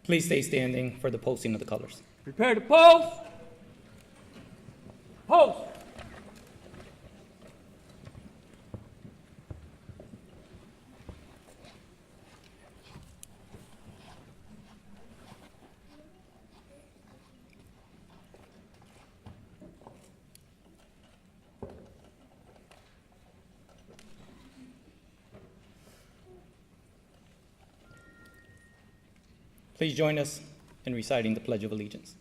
Please stay standing for the posting of the colors. Prepare to post. Post. Please join us in reciting the Pledge of Allegiance.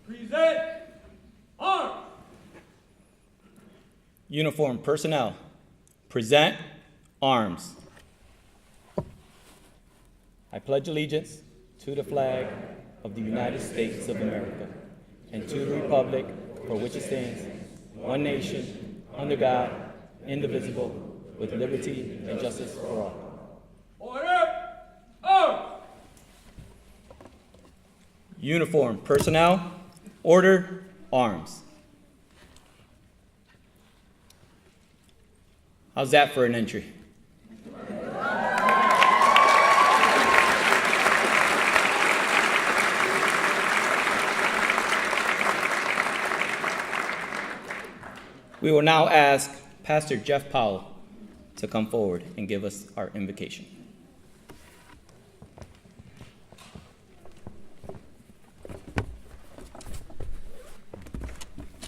Present arms. Uniformed personnel, present arms. I pledge allegiance to the flag of the United States of America and to the republic for which it stands, one nation, under God, indivisible, with liberty and justice for all. Order! Arms! Uniformed personnel, order, arms. How's that for an entry? We will now ask Pastor Jeff Powell to come forward and give us our invocation.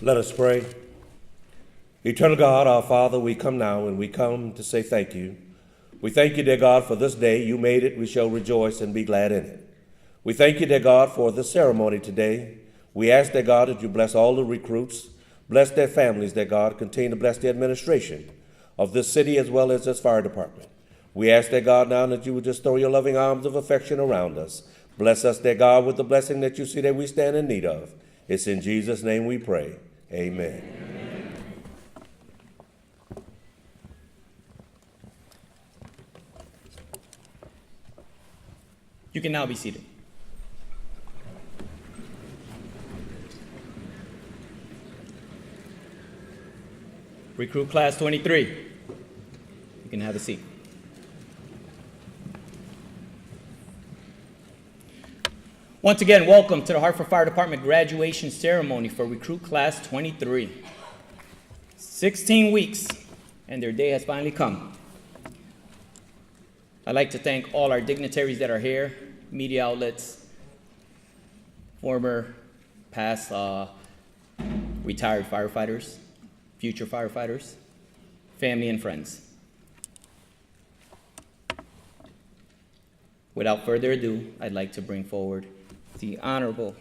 Let us pray. Eternal God, our Father, we come now and we come to say thank you. We thank you, dear God, for this day. You made it. We shall rejoice and be glad in it. We thank you, dear God, for this ceremony today. We ask, dear God, that you bless all the recruits, bless their families, dear God, continue to bless the administration of this city as well as this fire department. We ask, dear God, now that you would just throw your loving arms of affection around us. Bless us, dear God, with the blessing that you see that we stand in need of. It's in Jesus' name we pray. Amen. Amen. You can now be seated. Recruit Class 23, you can have a seat. Once again, welcome to the Hartford Fire Department graduation ceremony for Recruit Class 23. 16 weeks, and their day has finally come. I'd like to thank all our dignitaries that are here, media outlets, former, past, retired firefighters, future firefighters, family and friends. Without further ado, I'd like to bring forward the Honorable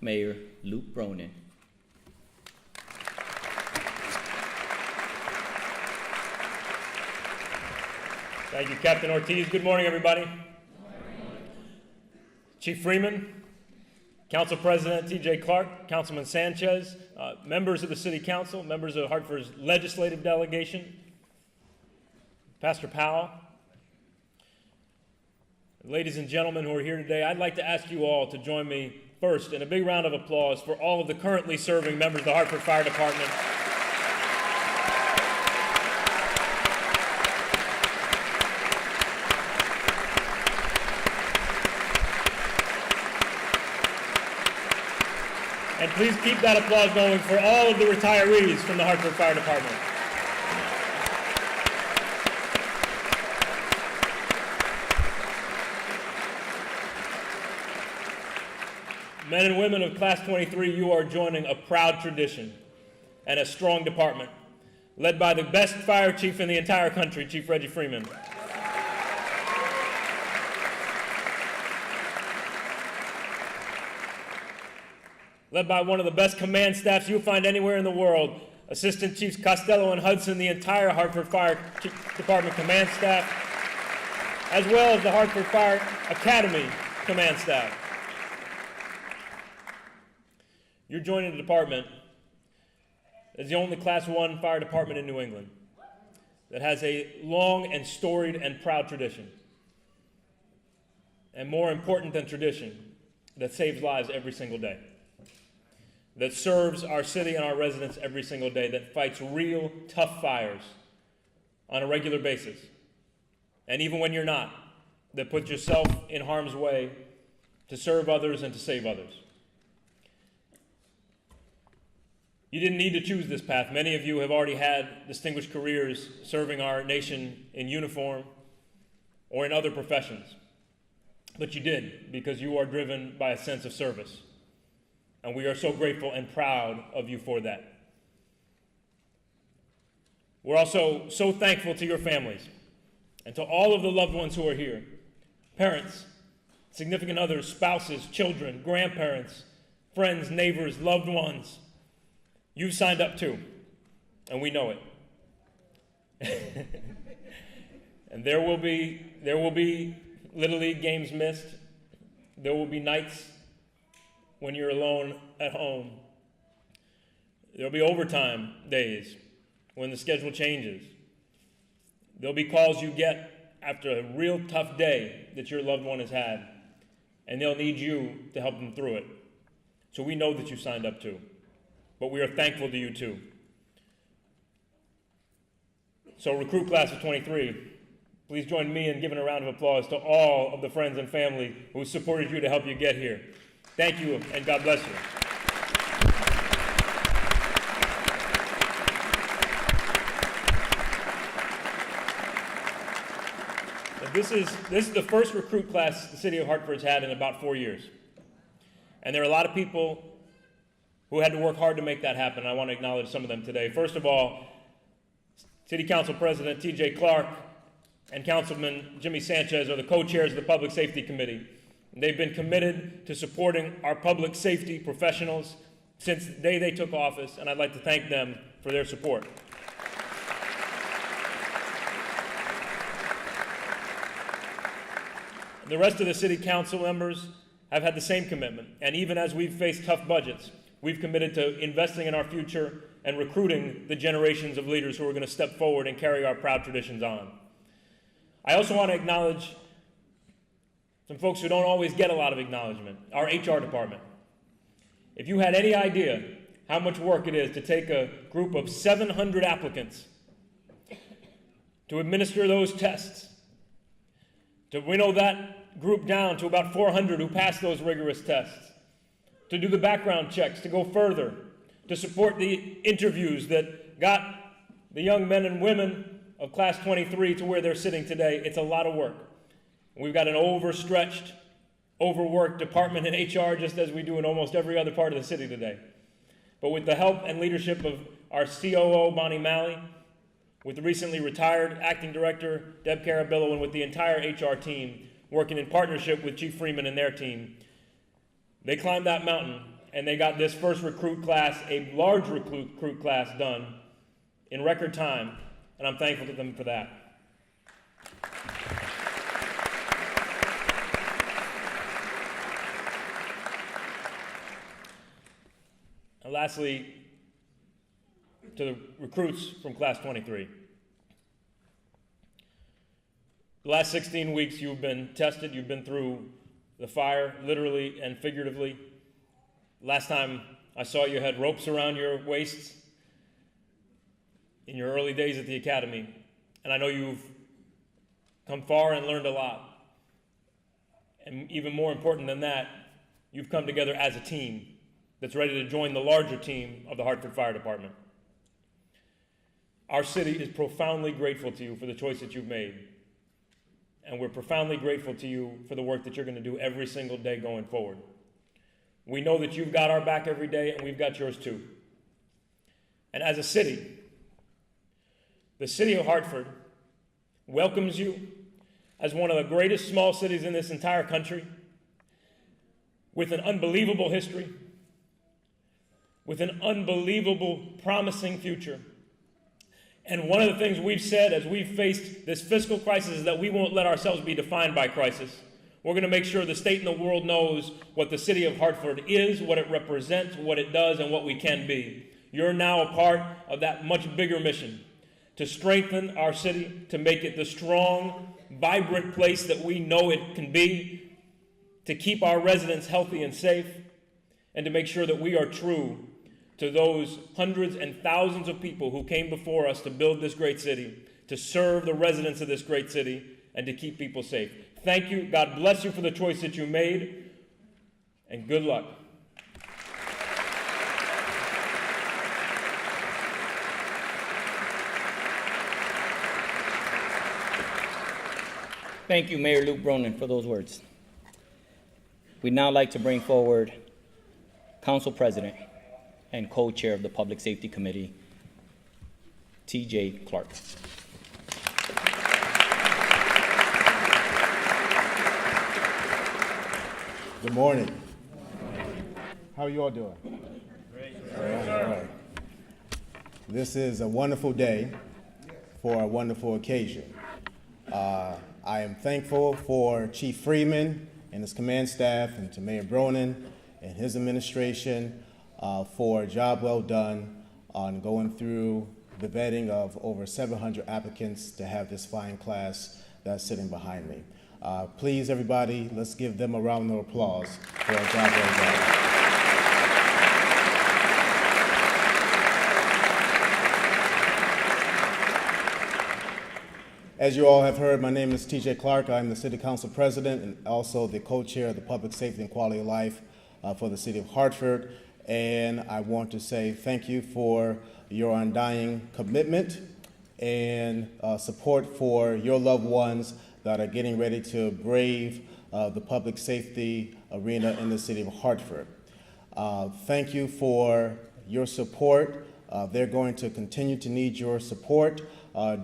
Mayor Luke Bronin. Thank you, Captain Ortiz. Good morning, everybody. Good morning. Chief Freeman, Council President T.J. Clark, Councilman Sanchez, members of the City Council, members of Hartford's legislative delegation, Pastor Powell, ladies and gentlemen who are here today, I'd like to ask you all to join me first in a big round of applause for all of the currently serving members of the Hartford Fire Department. And please keep that applause going for all of the retirees from the Hartford Fire Department. Men and women of Class 23, you are joining a proud tradition and a strong department, led by the best fire chief in the entire country, Chief Reggie Freeman. Led by one of the best command staffs you'll find anywhere in the world, Assistant Chiefs Costello and Hudson, the entire Hartford Fire Department command staff, as well as the Hartford Fire Academy command staff. You're joining the department as the only Class 1 fire department in New England that has a long and storied and proud tradition. And more important than tradition, that saves lives every single day. That serves our city and our residents every single day, that fights real, tough fires on a regular basis, and even when you're not, that put yourself in harm's way to serve others and to save others. You didn't need to choose this path. Many of you have already had distinguished careers serving our nation in uniform or in other professions. But you did, because you are driven by a sense of service. And we are so grateful and proud of you for that. We're also so thankful to your families and to all of the loved ones who are here. Parents, significant others, spouses, children, grandparents, friends, neighbors, loved ones. You've signed up too, and we know it. And there will be Little League games missed. There will be nights when you're alone at home. There'll be overtime days when the schedule changes. There'll be calls you get after a real tough day that your loved one has had, and they'll need you to help them through it. So we know that you signed up too, but we are thankful to you too. So recruit class of 23, please join me in giving a round of applause to all of the friends and family who supported you to help you get here. Thank you, and God bless you. This is the first recruit class the city of Hartford's had in about 4 years. And there are a lot of people who had to work hard to make that happen. I want to acknowledge some of them today. First of all, City Council President T.J. Clark and Councilman Jimmy Sanchez are the co-chairs of the Public Safety Committee. And they've been committed to supporting our public safety professionals since the day they took office, and I'd like to thank them for their support. The rest of the city council members have had the same commitment, and even as we've faced tough budgets, we've committed to investing in our future and recruiting the generations of leaders who are going to step forward and carry our proud traditions on. I also want to acknowledge some folks who don't always get a lot of acknowledgement, our HR department. If you had any idea how much work it is to take a group of 700 applicants to administer those tests, to winnow that group down to about 400 who passed those rigorous tests, to do the background checks, to go further, to support the interviews that got the young men and women of Class 23 to where they're sitting today, it's a lot of work. We've got an overstretched, overworked department in HR, just as we do in almost every other part of the city today. But with the help and leadership of our COO, Bonnie Malley, with the recently retired acting director, Deb Carabillo, and with the entire HR team, working in partnership with Chief Freeman and their team, they climbed that mountain and they got this first recruit class, a large recruit class, done in record time, and I'm thankful to them for that. And lastly, to the recruits from Class 23. The last 16 weeks you've been tested, you've been through the fire, literally and figuratively. Last time I saw you had ropes around your waists in your early days at the academy, and I know you've come far and learned a lot. And even more important than that, you've come together as a team that's ready to join the larger team of the Hartford Fire Department. Our city is profoundly grateful to you for the choice that you've made. And we're profoundly grateful to you for the work that you're going to do every single day going forward. We know that you've got our back every day, and we've got yours too. And as a city, the city of Hartford welcomes you as one of the greatest small cities in this entire country, with an unbelievable history, with an unbelievable, promising future. And one of the things we've said as we've faced this fiscal crisis is that we won't let ourselves be defined by crisis. We're going to make sure the state and the world knows what the city of Hartford is, what it represents, what it does, and what we can be. You're now a part of that much bigger mission to strengthen our city, to make it the strong, vibrant place that we know it can be, to keep our residents healthy and safe, and to make sure that we are true to those hundreds and thousands of people who came before us to build this great city, to serve the residents of this great city and to keep people safe. Thank you. God bless you for the choice that you made, and good luck. Thank you, Mayor Luke Bronin, for those words. We'd now like to bring forward Council President and Co-Chair of the Public Safety Committee, T.J. Clark. Good morning. How are you all doing? Great. All right. This is a wonderful day for a wonderful occasion. I am thankful for Chief Freeman and his command staff, and to Mayor Bronin and his administration for a job well done on going through the vetting of over 700 applicants to have this fine class that's sitting behind me. Please, everybody, let's give them a round of applause for a job well done. As you all have heard, my name is T.J. Clark. I'm the City Council President and also the co-chair of the Public Safety and Quality of Life for the City of Hartford. And I want to say thank you for your undying commitment and support for your loved ones that are getting ready to brave the public safety arena in the City of Hartford. Thank you for your support. They're going to continue to need your support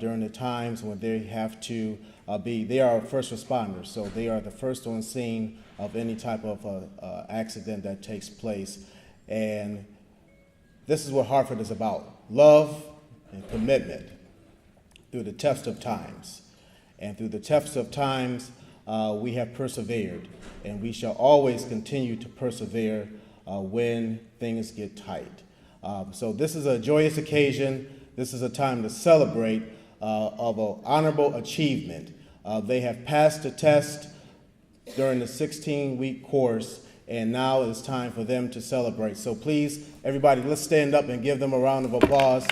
during the times when they have to they are first responders, so they are the first on scene of any type of accident that takes place. And this is what Hartford is about: love and commitment through the test of times. And through the test of times, we have persevered, and we shall always continue to persevere when things get tight. So this is a joyous occasion. This is a time to celebrate of an honorable achievement. They have passed the test during the 16-week course, and now it's time for them to celebrate. So please, everybody, let's stand up and give them a round of applause.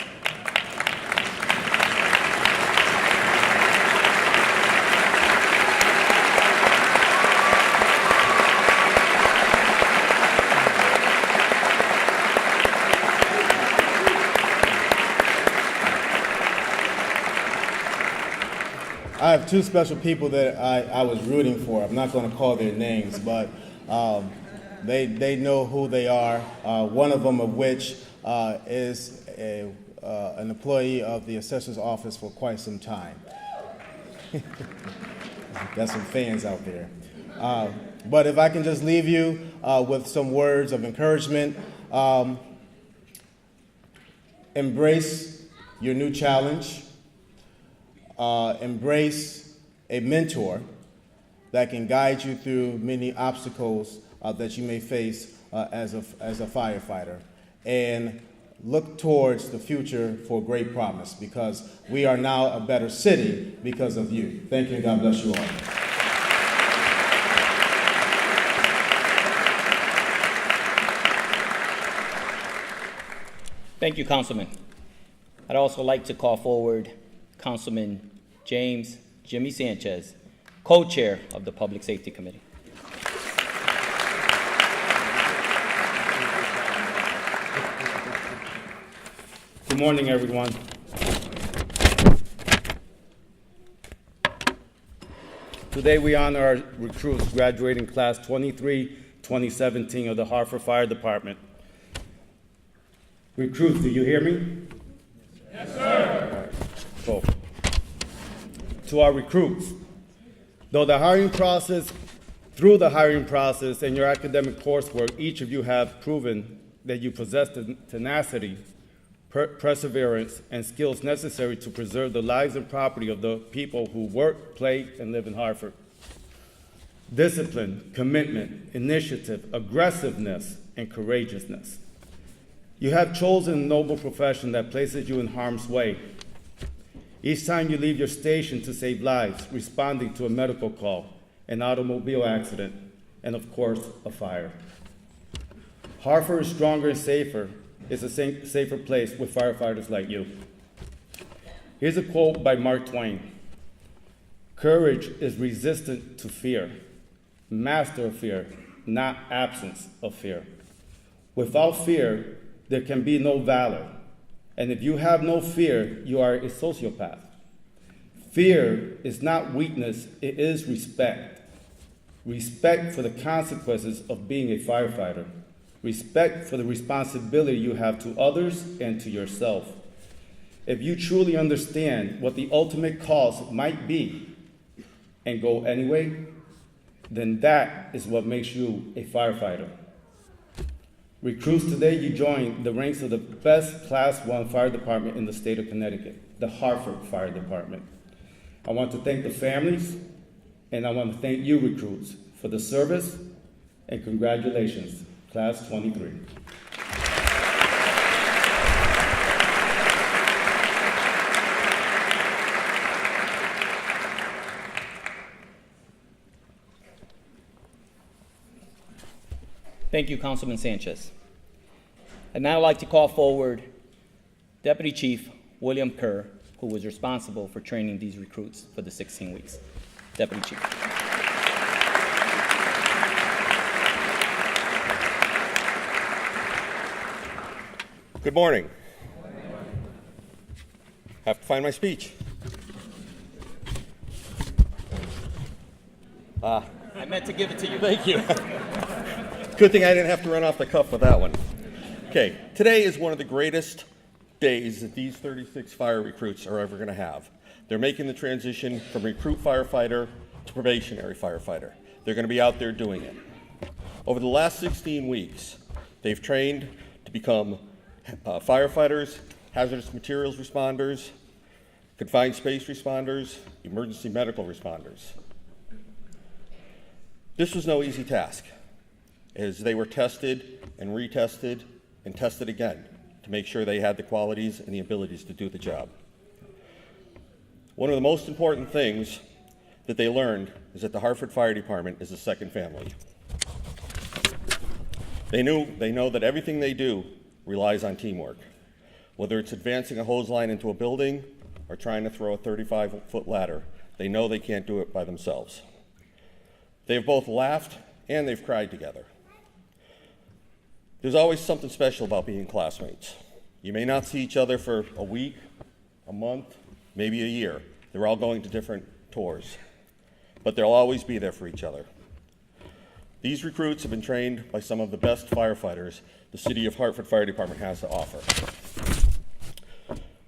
I have two special people that I was rooting for. I'm not going to call their names, but they know who they are. One of them of which is an employee of the assessor's office for quite some time. Got some fans out there. But if I can just leave you with some words of encouragement, embrace your new challenge. Embrace a mentor that can guide you through many obstacles that you may face as a firefighter. And look towards the future for great promise, because we are now a better city because of you. Thank you, and God bless you all. Thank you, Councilman. I'd also like to call forward Councilman James Jimmy Sanchez, co-chair of the Public Safety Committee. Good morning, everyone. Today we honor our recruits graduating class 23-2017 of the Hartford Fire Department. Recruits, do you hear me? Yes, sir. All right. Cool. To our recruits, through the hiring process and your academic coursework, each of you have proven that you possess the tenacity, perseverance, and skills necessary to preserve the lives and property of the people who work, play, and live in Hartford. Discipline, commitment, initiative, aggressiveness, and courageousness. You have chosen a noble profession that places you in harm's way. Each time you leave your station to save lives, responding to a medical call, an automobile accident, and of course, a fire. Hartford is stronger and safer. It's a safer place with firefighters like you. Here's a quote by Mark Twain. Courage is resistant to fear, master of fear, not absence of fear. Without fear, there can be no valor. And if you have no fear, you are a sociopath. Fear is not weakness, it is respect. Respect for the consequences of being a firefighter. Respect for the responsibility you have to others and to yourself. If you truly understand what the ultimate cost might be and go anyway, then that is what makes you a firefighter. Recruits, today you join the ranks of the best Class 1 fire department in the state of Connecticut, the Hartford Fire Department. I want to thank the families, and I want to thank you, recruits, for the service, and congratulations, Class 23. Thank you, Councilman Sanchez. I'd now like to call forward Deputy Chief William Kerr, who was responsible for training these recruits for the 16 weeks. Deputy Chief. Good morning. Have to find my speech. I meant to give it to you. Thank you. Good thing I didn't have to run off the cuff with that one. Okay, today is one of the greatest days that these 36 fire recruits are ever going to have. They're making the transition from recruit firefighter to probationary firefighter. They're going to be out there doing it. Over the last 16 weeks, they've trained to become firefighters, hazardous materials responders, confined space responders, emergency medical responders. This was no easy task, as they were tested and retested and tested again to make sure they had the qualities and the abilities to do the job. One of the most important things that they learned is that the Hartford Fire Department is a second family. They know that everything they do relies on teamwork, whether it's advancing a hose line into a building or trying to throw a 35-foot ladder. They know they can't do it by themselves. They've both laughed and they've cried together. There's always something special about being classmates. You may not see each other for a week, a month, maybe a year. They're all going to different tours, but they'll always be there for each other. These recruits have been trained by some of the best firefighters the City of Hartford Fire Department has to offer.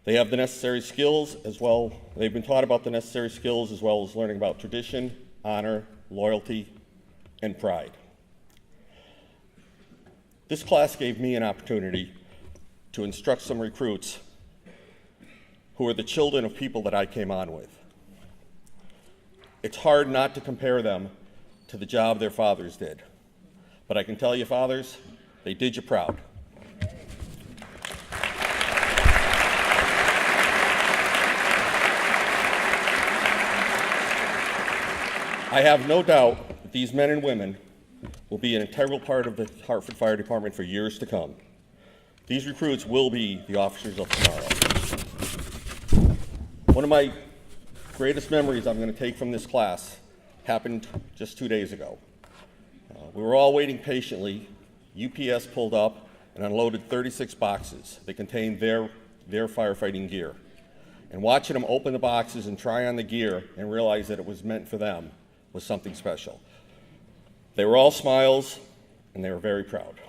They have the necessary skills as well. They've been taught about the necessary skills as well as learning about tradition, honor, loyalty, and pride. This class gave me an opportunity to instruct some recruits who are the children of people that I came on with. It's hard not to compare them to the job their fathers did. But I can tell you, fathers, they did you proud. I have no doubt that these men and women will be an integral part of the Hartford Fire Department for years to come. These recruits will be the officers of tomorrow. One of my greatest memories I'm going to take from this class happened just 2 days ago. We were all waiting patiently. UPS pulled up and unloaded 36 boxes that contained their firefighting gear. And watching them open the boxes and try on the gear and realize that it was meant for them was something special. They were all smiles, and they were very proud.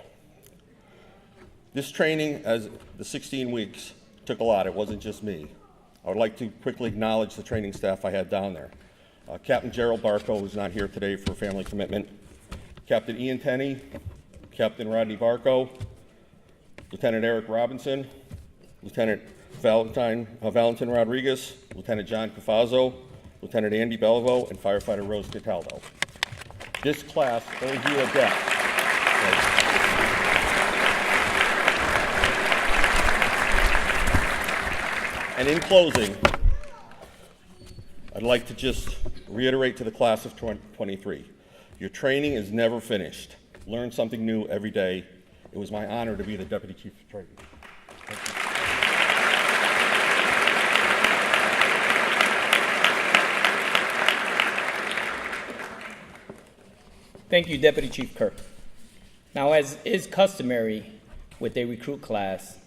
This training, as the 16 weeks, took a lot. It wasn't just me. I would like to quickly acknowledge the training staff I had down there. Captain Gerald Barco, who's not here today for family commitment, Captain Ian Tenney, Captain Rodney Barco, Lieutenant Eric Robinson, Lieutenant Valentin Rodriguez, Lieutenant John Cafazzo, Lieutenant Andy Beliveau, and Firefighter Rose Cataldo. This class owes you a debt. And in closing, I'd like to just reiterate to the class of 23, your training is never finished. Learn something new every day. It was my honor to be the Deputy Chief of Training. Thank you. Thank you, Deputy Chief Kerr. Now, as is customary with a recruit class,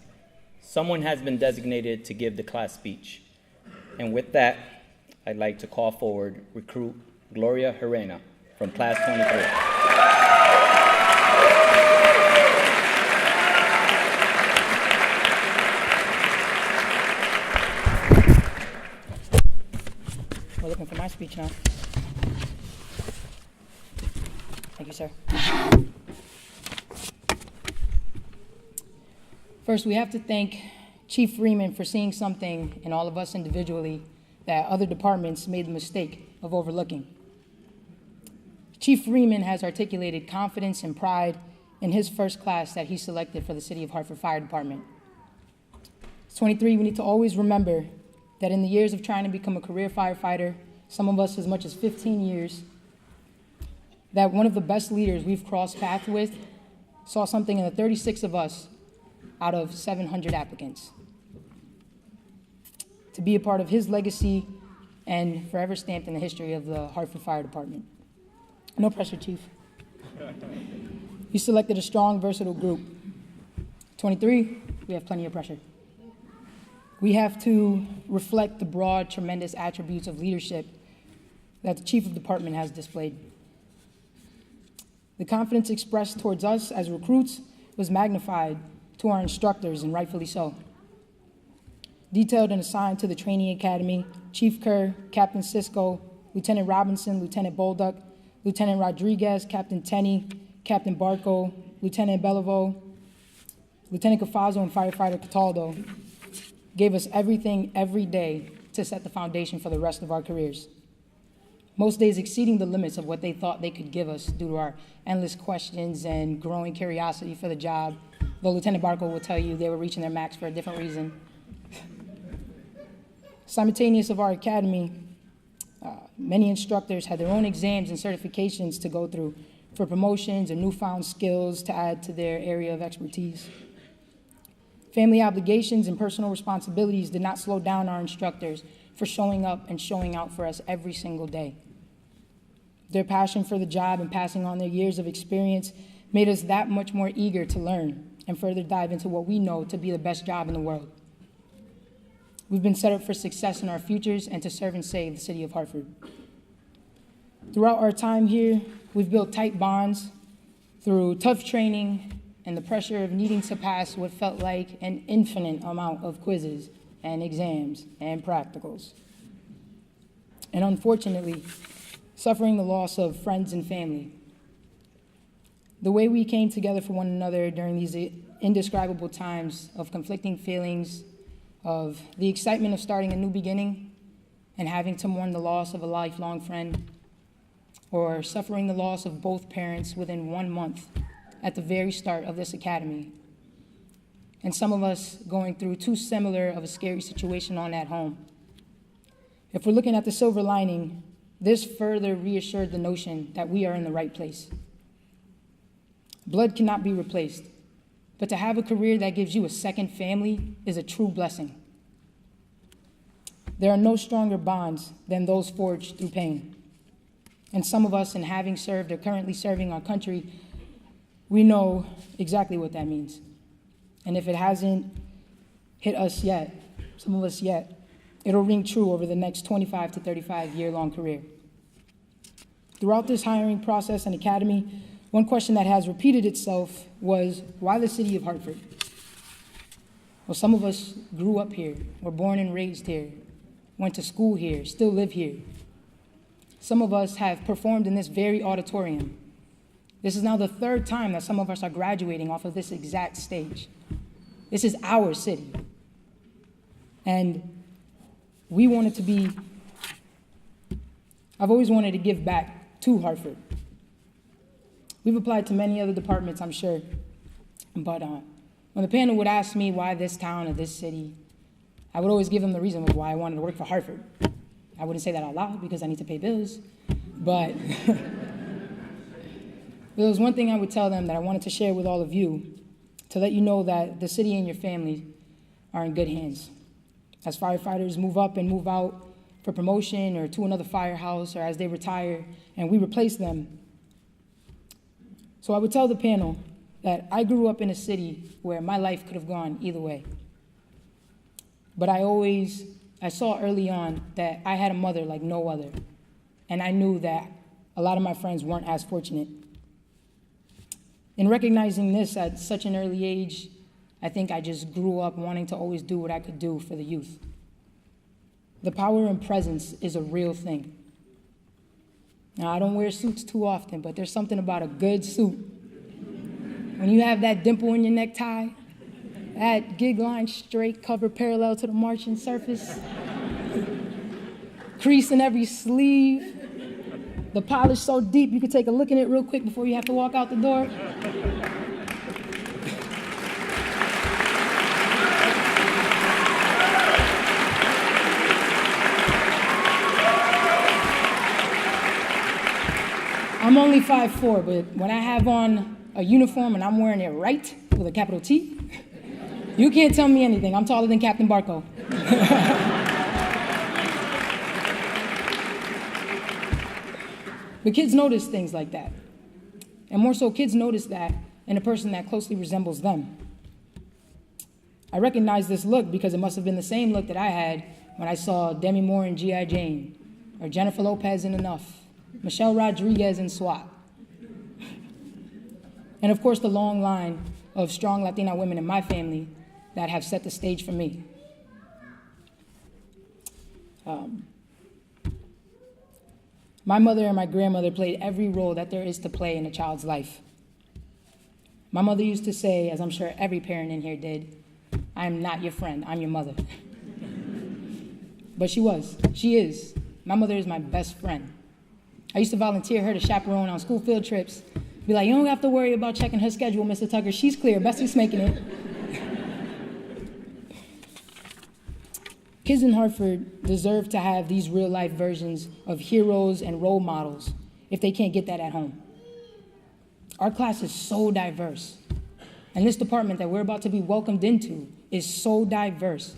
someone has been designated to give the class speech. And with that, I'd like to call forward recruit Gloria Herrera from Class 23. We're looking for my speech now. Thank you, sir. First, we have to thank Chief Freeman for seeing something in all of us individually that other departments made the mistake of overlooking. Chief Freeman has articulated confidence and pride in his first class that he selected for the City of Hartford Fire Department. 23, we need to always remember that in the years of trying to become a career firefighter, some of us as much as 15 years, that one of the best leaders we've crossed paths with saw something in the 36 of us out of 700 applicants. To be a part of his legacy and forever stamped in the history of the Hartford Fire Department. No pressure, Chief. You selected a strong, versatile group. 23, we have plenty of pressure. We have to reflect the broad, tremendous attributes of leadership that the Chief of Department has displayed. The confidence expressed towards us as recruits was magnified to our instructors, and rightfully so. Detailed and assigned to the Training Academy, Chief Kerr, Captain Sisko, Lieutenant Robinson, Lieutenant Bolduc, Lieutenant Rodriguez, Captain Tenney, Captain Barco, Lieutenant Beliveau, Lieutenant Cafazo, and Firefighter Cataldo gave us everything every day to set the foundation for the rest of our careers. Most days exceeding the limits of what they thought they could give us due to our endless questions and growing curiosity for the job, though Lieutenant Barco will tell you they were reaching their max for a different reason. Simultaneous of our academy, many instructors had their own exams and certifications to go through for promotions and newfound skills to add to their area of expertise. Family obligations and personal responsibilities did not slow down our instructors for showing up and showing out for us every single day. Their passion for the job and passing on their years of experience made us that much more eager to learn and further dive into what we know to be the best job in the world. We've been set up for success in our futures and to serve and save the City of Hartford. Throughout our time here, we've built tight bonds through tough training and the pressure of needing to pass what felt like an infinite amount of quizzes and exams and practicals. And unfortunately, suffering the loss of friends and family. The way we came together for one another during these indescribable times of conflicting feelings, of the excitement of starting a new beginning and having to mourn the loss of a lifelong friend, or suffering the loss of both parents within 1 month at the very start of this academy, and some of us going through too similar of a scary situation on at home. If we're looking at the silver lining, this further reassured the notion that we are in the right place. Blood cannot be replaced, but to have a career that gives you a second family is a true blessing. There are no stronger bonds than those forged through pain. And some of us, in having served or currently serving our country, we know exactly what that means. And if it hasn't hit us yet, some of us yet, it'll ring true over the next 25 to 35-year-long career. Throughout this hiring process and academy, one question that has repeated itself was, why the City of Hartford? Well, some of us grew up here, were born and raised here, went to school here, still live here. Some of us have performed in this very auditorium. This is now the third time that some of us are graduating off of this exact stage. This is our city. And we wanted to be, I've always wanted to give back to Hartford. We've applied to many other departments, I'm sure. But when the panel would ask me why this town or this city, I would always give them the reason why I wanted to work for Hartford. I wouldn't say that out loud because I need to pay bills, but there was one thing I would tell them that I wanted to share with all of you to let you know that the city and your family are in good hands. As firefighters move up and move out for promotion or to another firehouse or as they retire and we replace them, So I would tell the panel that I grew up in a city where my life could have gone either way. But I saw early on that I had a mother like no other. And I knew that a lot of my friends weren't as fortunate. In recognizing this at such an early age, I think I just grew up wanting to always do what I could do for the youth. The power and presence is a real thing. Now, I don't wear suits too often, but there's something about a good suit. When you have that dimple in your necktie, that gig line straight, cover parallel to the marching surface, crease in every sleeve, the polish so deep you could take a look at it real quick before you have to walk out the door. I'm only 5'4", but when I have on a uniform and I'm wearing it right, with a capital T, you can't tell me anything. I'm taller than Captain Barco. But kids notice things like that. And more so, kids notice that in a person that closely resembles them. I recognize this look because it must have been the same look that I had when I saw Demi Moore in G.I. Jane, or Jennifer Lopez in Enough, Michelle Rodriguez in SWAT. And of course, the long line of strong Latina women in my family that have set the stage for me. My mother and my grandmother played every role that there is to play in a child's life. My mother used to say, as I'm sure every parent in here did, "I am not your friend, I'm your mother." But she is. My mother is my best friend. I used to volunteer her to chaperone on school field trips. Be like, "You don't have to worry about checking her schedule, Mr. Tucker. She's clear. Bessie's making it." Kids in Hartford deserve to have these real-life versions of heroes and role models if they can't get that at home. Our class is so diverse, and this department that we're about to be welcomed into is so diverse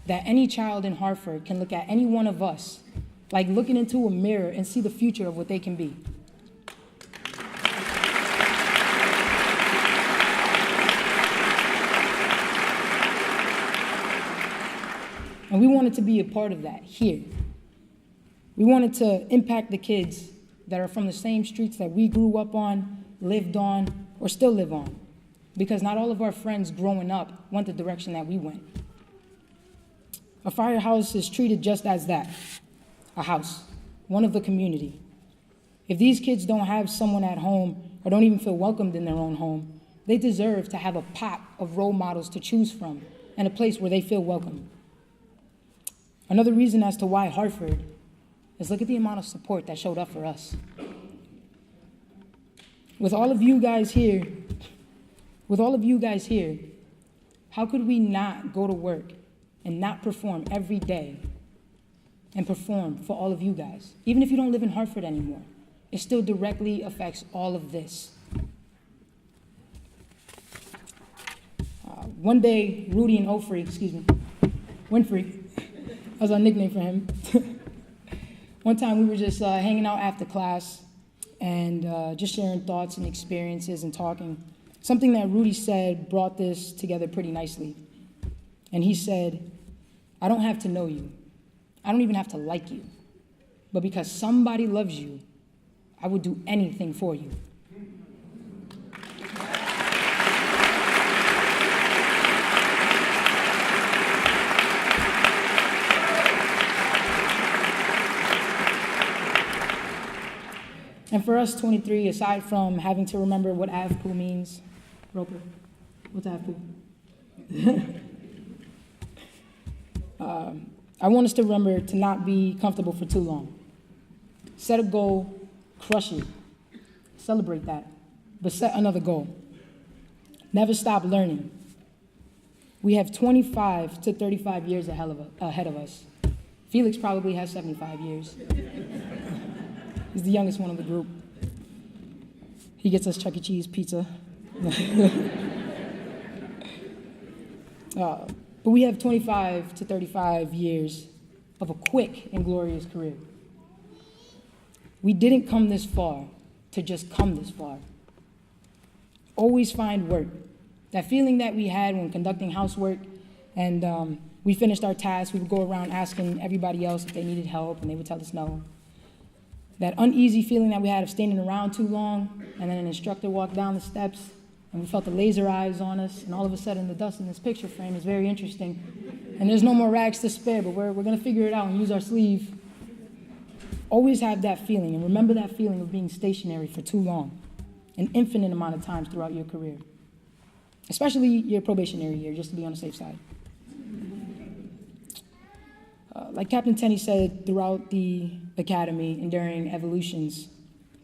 that any child in Hartford can look at any one of us like looking into a mirror and see the future of what they can be. And we wanted to be a part of that here. We wanted to impact the kids that are from the same streets that we grew up on, lived on, or still live on. Because not all of our friends growing up went the direction that we went. A firehouse is treated just as that, a house, one of the community. If these kids don't have someone at home or don't even feel welcomed in their own home, they deserve to have a pot of role models to choose from and a place where they feel welcome. Another reason as to why Hartford is look at the amount of support that showed up for us. With all of you guys here, how could we not go to work and not perform every day and perform for all of you guys? Even if you don't live in Hartford anymore, it still directly affects all of this. One day, Rudy and Winfrey, that was our nickname for him. One time we were just hanging out after class and just sharing thoughts and experiences and talking. Something that Rudy said brought this together pretty nicely. And he said, "I don't have to know you. I don't even have to like you. But because somebody loves you, I would do anything for you." And for us 23, aside from having to remember what AVPU means, Roper, what's AVPU? I want us to remember to not be comfortable for too long. Set a goal, crush it, celebrate that, but set another goal. Never stop learning. We have 25 to 35 years ahead of us. Felix probably has 75 years. He's the youngest one of the group. He gets us Chuck E. Cheese pizza. But we have 25 to 35 years of a quick and glorious career. We didn't come this far to just come this far. always find work. That feeling that we had when conducting housework and we finished our tasks, we would go around asking everybody else if they needed help, and they would tell us no. That uneasy feeling that we had of standing around too long, and then an instructor walked down the steps, and we felt the laser eyes on us, and all of a sudden the dust in this picture frame is very interesting. And there's no more rags to spare, but we're going to figure it out and use our sleeve. Always have that feeling, and remember that feeling of being stationary for too long, an infinite amount of times throughout your career, especially your probationary year, just to be on the safe side. Like Captain Tenney said throughout the academy and during evolutions,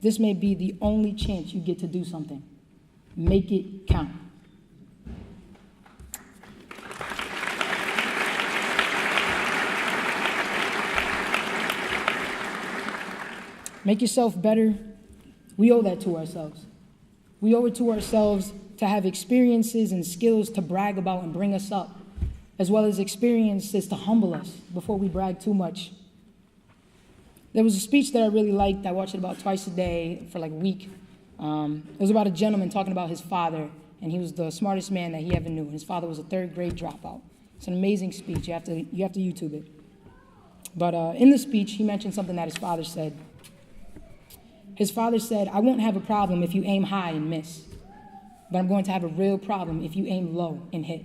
this may be the only chance you get to do something. Make it count. Make yourself better. We owe that to ourselves. We owe it to ourselves to have experiences and skills to brag about and bring us up, as well as experiences to humble us before we brag too much. There was a speech that I really liked. I watched it about twice a day for like a week. It was about a gentleman talking about his father, and he was the smartest man that he ever knew. His father was a third-grade dropout. It's an amazing speech. You have to YouTube it. But in the speech, he mentioned something that his father said. His father said, "I won't have a problem if you aim high and miss, but I'm going to have a real problem if you aim low and hit."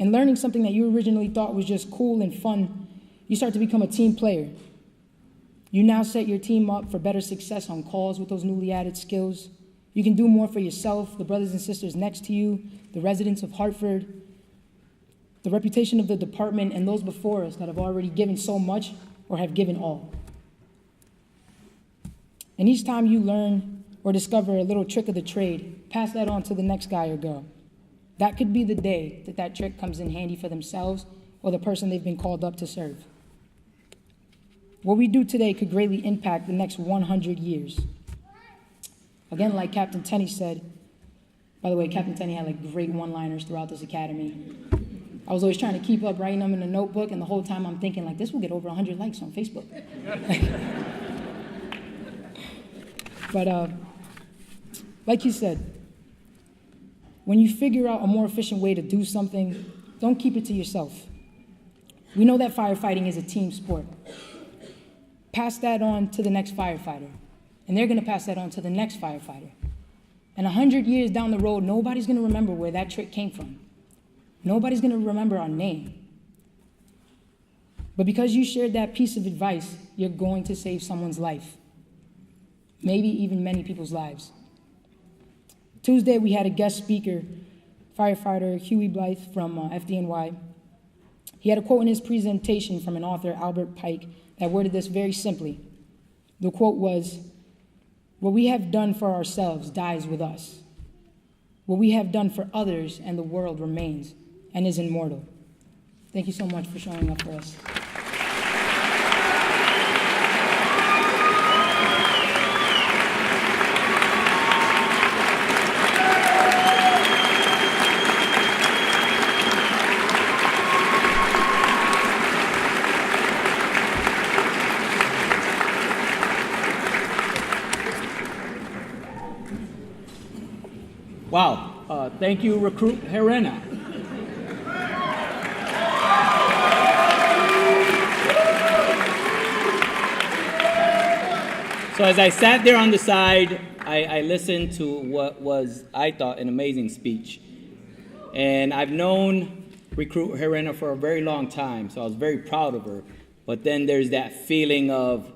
And learning something that you originally thought was just cool and fun, you start to become a team player. You now set your team up for better success on calls with those newly added skills. You can do more for yourself, the brothers and sisters next to you, the residents of Hartford, the reputation of the department, and those before us that have already given so much or have given all. And each time you learn or discover a little trick of the trade, pass that on to the next guy or girl. That could be the day that that trick comes in handy for themselves or the person they've been called up to serve. What we do today could greatly impact the next 100 years. Again, like Captain Tenney said, by the way, Captain Tenney had like great one-liners throughout this academy. I was always trying to keep up writing them in a notebook, and the whole time I'm thinking like, this will get over 100 likes on Facebook. But like you said, when you figure out a more efficient way to do something, don't keep it to yourself. We know that firefighting is a team sport. Pass that on to the next firefighter, and they're going to pass that on to the next firefighter. And 100 years down the road, nobody's going to remember where that trick came from. Nobody's going to remember our name. But because you shared that piece of advice, you're going to save someone's life. Maybe even many people's lives. Tuesday, we had a guest speaker, firefighter Huey Blythe from FDNY. He had a quote in his presentation from an author, Albert Pike, that worded this very simply. The quote was, "What we have done for ourselves dies with us. What we have done for others and the world remains and is immortal." Thank you so much for showing up for us. Wow. Thank you, Recruit Herena. So as I sat there on the side, I listened to what was, I thought, an amazing speech. And I've known Recruit Herena for a very long time, so I was very proud of her. But then there's that feeling of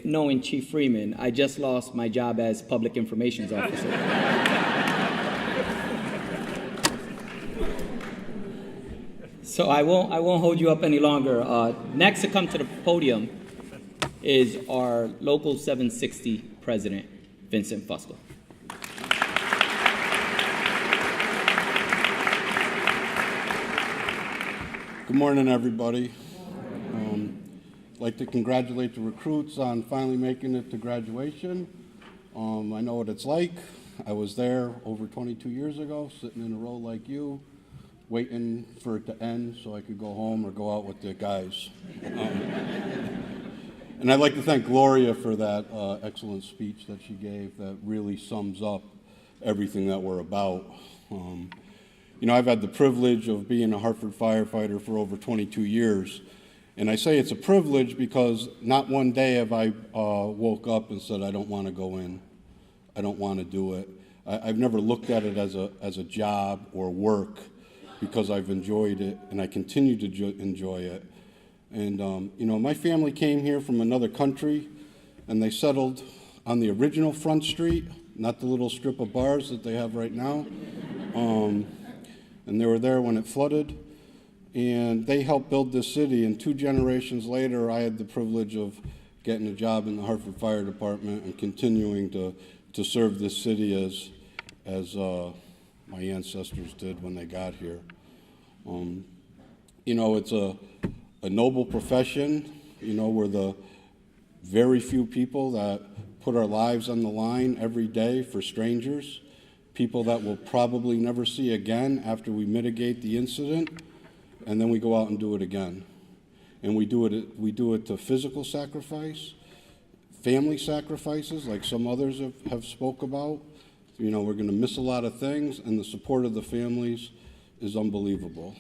knowing Chief Freeman. I just lost my job as Public Information Officer. So I won't hold you up any longer. Next to come to the podium is our Local 760 President, Vincent Fusco. Good morning, everybody. I'd like to congratulate the recruits on finally making it to graduation. I know what it's like. I was there over 22 years ago, sitting in a row like you, waiting for it to end so I could go home or go out with the guys. And I'd like to thank Gloria for that excellent speech that she gave that really sums up everything that we're about. You know, I've had the privilege of being a Hartford firefighter for over 22 years. And I say it's a privilege because not one day have I woke up and said, I don't want to go in. I don't want to do it. I've never looked at it as a job or work because I've enjoyed it and I continue to enjoy it. And, you know, my family came here from another country and they settled on the original Front Street, not the little strip of bars that they have right now. And they were there when it flooded. And they helped build this city, and 2 generations later, I had the privilege of getting a job in the Hartford Fire Department and continuing to serve this city as my ancestors did when they got here. You know, it's a noble profession. You know, we're the very few people that put our lives on the line every day for strangers, people that we'll probably never see again after we mitigate the incident. And then we go out and do it again. And we do it to physical sacrifice, family sacrifices, like some others have spoke about. You know, we're going to miss a lot of things, and the support of the families is unbelievable.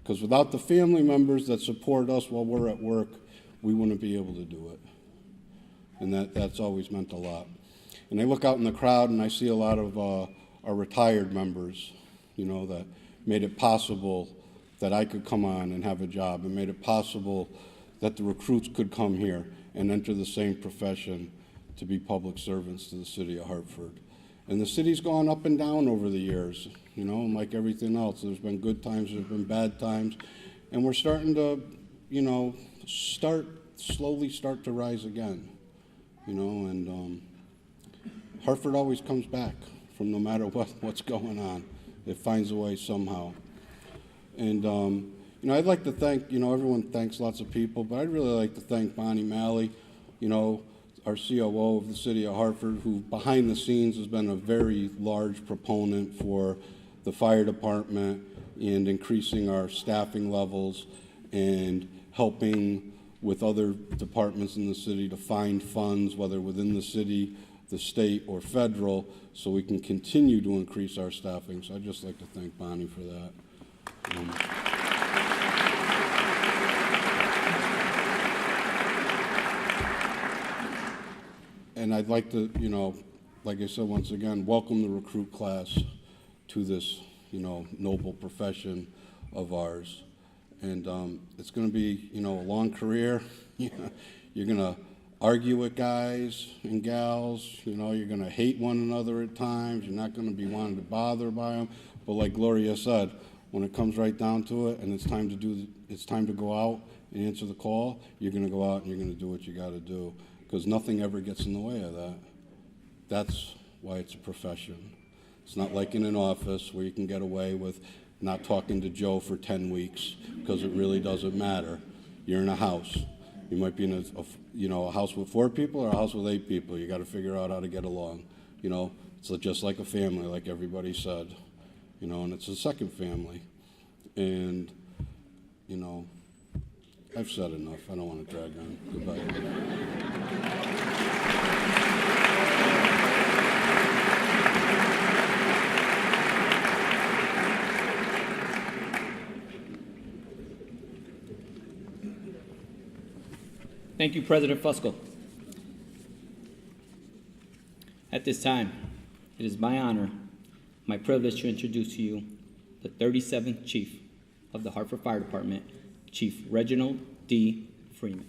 Because without the family members that support us while we're at work, we wouldn't be able to do it. And that's always meant a lot. And I look out in the crowd, and I see a lot of our retired members, you know, that made it possible that I could come on and have a job, and made it possible that the recruits could come here and enter the same profession to be public servants to the city of Hartford. And the city's gone up and down over the years, you know, and like everything else. There's been good times, there's been bad times, and we're starting to, you know, slowly start to rise again, you know, and Hartford always comes back from no matter what's going on. It finds a way somehow. And, you know, I'd like to thank, you know, everyone thanks lots of people, but I'd really like to thank Bonnie Malley, you know, our COO of the city of Hartford, who behind the scenes has been a very large proponent for the fire department and increasing our staffing levels and helping with other departments in the city to find funds, whether within the city, the state, or federal, so we can continue to increase our staffing. So I'd just like to thank Bonnie for that. And I'd like to, you know, like I said, once again, welcome the recruit class to this, you know, noble profession of ours. And it's going to be, you know, a long career. You're going to argue with guys and gals. You know, you're going to hate one another at times. You're not going to be wanting to bother by them. But like Gloria said, when it comes right down to it and it's time to go out and answer the call, you're going to go out and you're going to do what you got to do, because nothing ever gets in the way of that. That's why it's a profession. It's not like in an office where you can get away with not talking to Joe for 10 weeks because it really doesn't matter. You're in a house. You might be in a house with 4 people or a house with 8 people. You got to figure out how to get along. You know, it's just like a family, like everybody said. You know, and it's a second family. And, you know, I've said enough. I don't want to drag on. Goodbye. Thank you, President Fusco. At this time, it is my honor, my privilege to introduce to you the 37th Chief of the Hartford Fire Department, Chief Reginald D. Freeman.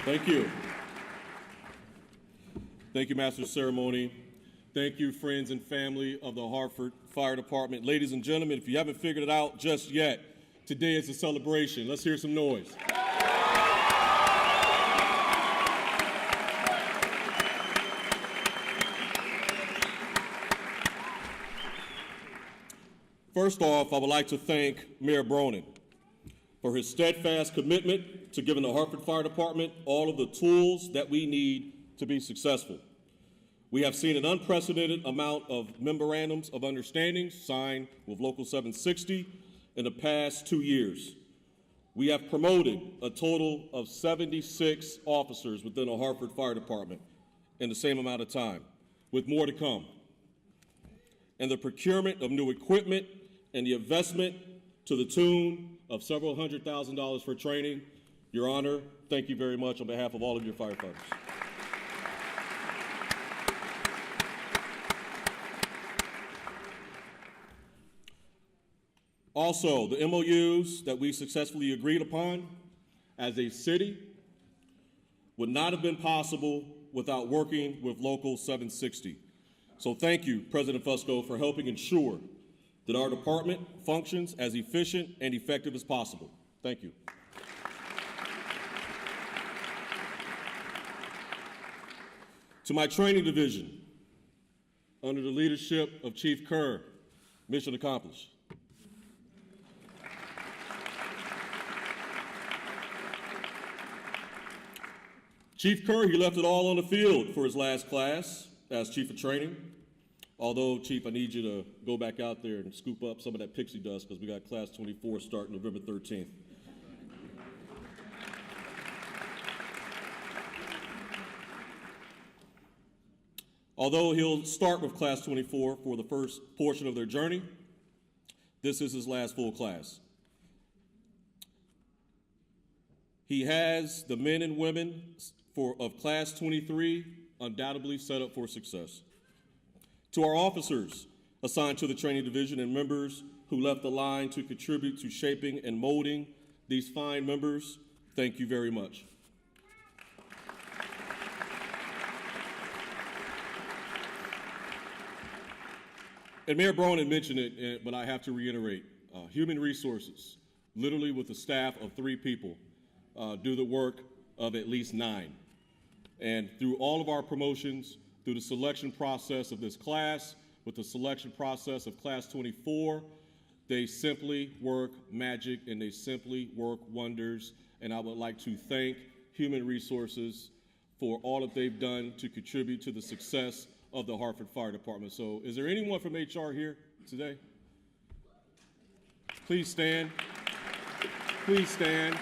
Thank you. Thank you, Master of Ceremony. Thank you, friends and family of the Hartford Fire Department. Ladies and gentlemen, if you haven't figured it out just yet, today is a celebration. Let's hear some noise. First off, I would like to thank Mayor Bronin for his steadfast commitment to giving the Hartford Fire Department all of the tools that we need to be successful. We have seen an unprecedented amount of memorandums of understanding signed with Local 760 in the past 2 years. We have promoted a total of 76 officers within the Hartford Fire Department in the same amount of time, with more to come. And the procurement of new equipment and the investment to the tune of several $100,000 for training. Your Honor, thank you very much on behalf of all of your firefighters. Also, the MOUs that we successfully agreed upon as a city would not have been possible without working with Local 760. So thank you, President Fusco, for helping ensure that our department functions as efficient and effective as possible. Thank you. To my training division, under the leadership of Chief Kerr, mission accomplished. Chief Kerr, he left it all on the field for his last class as Chief of Training. Although, Chief, I need you to go back out there and scoop up some of that pixie dust because we got Class 24 starting November 13th. Although he'll start with Class 24 for the first portion of their journey, this is his last full class. He has the men and women of Class 23 undoubtedly set up for success. To our officers assigned to the training division and members who left the line to contribute to shaping and molding these fine members, thank you very much. And Mayor Bronin mentioned it, but I have to reiterate, human resources, literally with a staff of 3 people, do the work of at least 9. And through all of our promotions, through the selection process of this class, with the selection process of Class 24, they simply work magic and they simply work wonders. And I would like to thank Human Resources for all that they've done to contribute to the success of the Hartford Fire Department. So is there anyone from HR here today? Please stand. Please stand.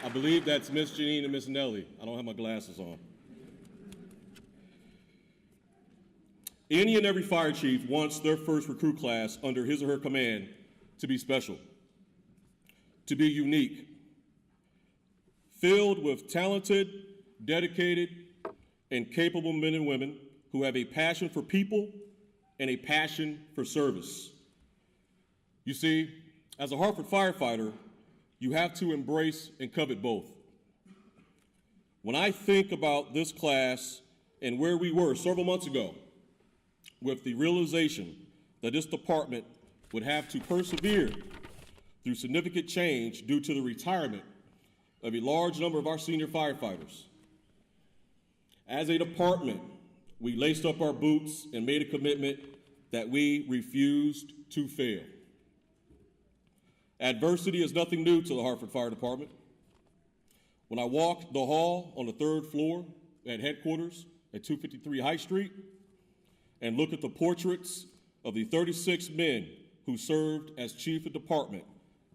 I believe that's Miss Janine and Miss Nellie. I don't have my glasses on. Any and every fire chief wants their first recruit class under his or her command to be special, to be unique, filled with talented, dedicated, and capable men and women who have a passion for people and a passion for service. You see, as a Hartford firefighter, you have to embrace and covet both. When I think about this class and where we were several months ago, with the realization that this department would have to persevere through significant change due to the retirement of a large number of our senior firefighters, as a department, we laced up our boots and made a commitment that we refused to fail. Adversity is nothing new to the Hartford Fire Department. When I walk the hall on the 3rd floor at headquarters at 253 High Street and look at the portraits of the 36 men who served as chief of department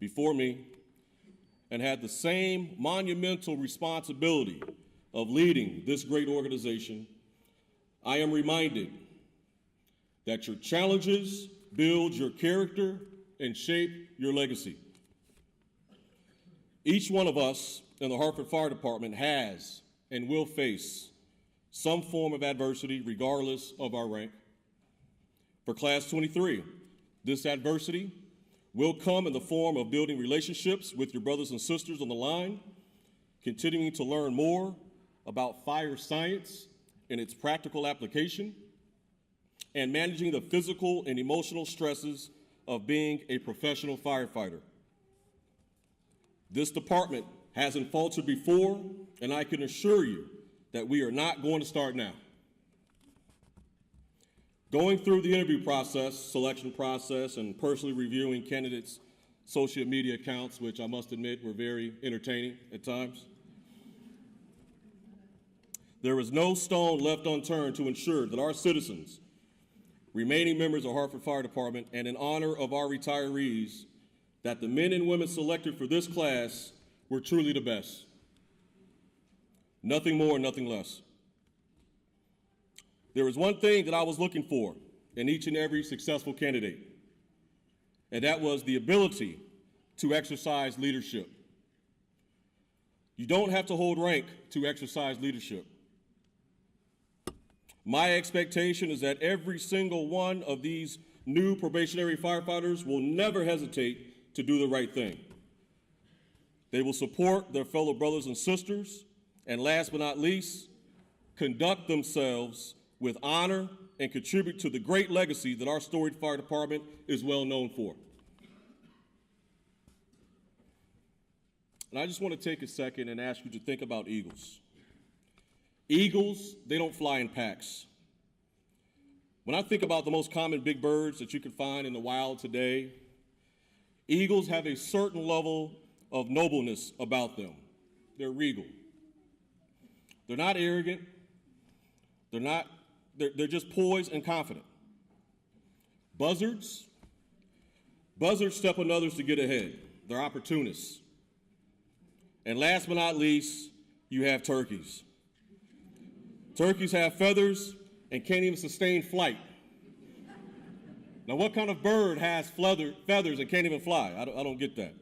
before me and had the same monumental responsibility of leading this great organization, I am reminded that your challenges build your character and shape your legacy. Each one of us in the Hartford Fire Department has and will face some form of adversity regardless of our rank. For Class 23, this adversity will come in the form of building relationships with your brothers and sisters on the line, continuing to learn more about fire science and its practical application, and managing the physical and emotional stresses of being a professional firefighter. This department hasn't faltered before, and I can assure you that we are not going to start now. Going through the interview process, selection process, and personally reviewing candidates social media accounts, which I must admit were very entertaining at times. There is no stone left unturned to ensure that our citizens, remaining members of Hartford Fire Department, and in honor of our retirees, that the men and women selected for this class were truly the best. Nothing more, nothing less. There was one thing that I was looking for in each and every successful candidate, and that was the ability to exercise leadership. You don't have to hold rank to exercise leadership. My expectation is that every single one of these new probationary firefighters will never hesitate to do the right thing. They will support their fellow brothers and sisters, and last but not least, conduct themselves with honor and contribute to the great legacy that our storied fire department is well known for. And I just want to take a second and ask you to think about eagles. Eagles, they don't fly in packs. When I think about the most common big birds that you can find in the wild today, eagles have a certain level of nobleness about them. They're regal. They're not arrogant. They're just poised and confident. Buzzards step on others to get ahead. They're opportunists. And last but not least, you have turkeys. Turkeys have feathers and can't even sustain flight. Now, what kind of bird has feathers and can't even fly? I don't get that.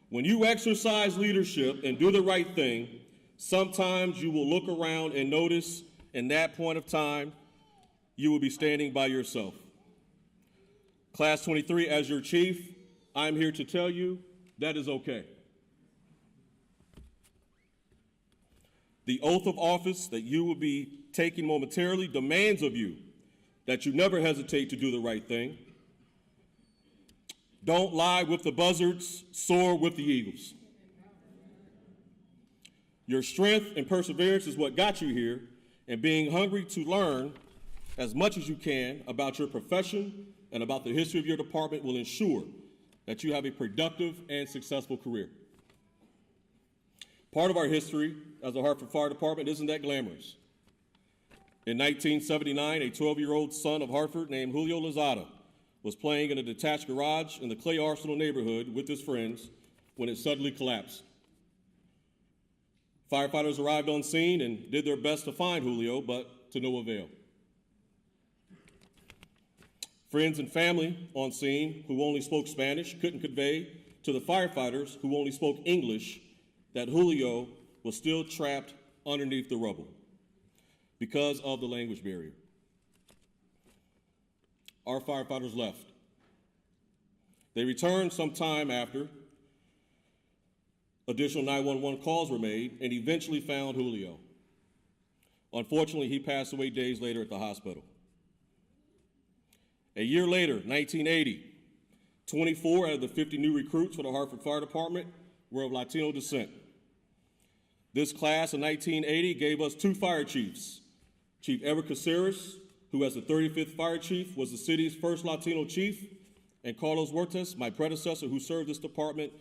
When you exercise leadership and do the right thing, sometimes you will look around and notice in that point of time, you will be standing by yourself. Class 23, as your chief, I'm here to tell you that is okay. The oath of office that you will be taking momentarily demands of you that you never hesitate to do the right thing. Don't lie with the buzzards, soar with the eagles. Your strength and perseverance is what got you here, and being hungry to learn as much as you can about your profession and about the history of your department will ensure that you have a productive and successful career. Part of our history as a Hartford Fire Department isn't that glamorous. In 1979, a 12-year-old son of Hartford named Julio Lozada was playing in a detached garage in the Clay Arsenal neighborhood with his friends when it suddenly collapsed. Firefighters arrived on scene and did their best to find Julio, but to no avail. Friends and family on scene who only spoke Spanish couldn't convey to the firefighters who only spoke English that Julio was still trapped underneath the rubble because of the language barrier. Our firefighters left. They returned some time after. Additional 911 calls were made and eventually found Julio. Unfortunately, he passed away days later at the hospital. A year later, 1980, 24 out of the 50 new recruits for the Hartford Fire Department were of Latino descent. This class in 1980 gave us two fire chiefs. Chief Edward Caceres, who as the 35th fire chief was the city's first Latino chief, and Carlos Huertas, my predecessor, who served this department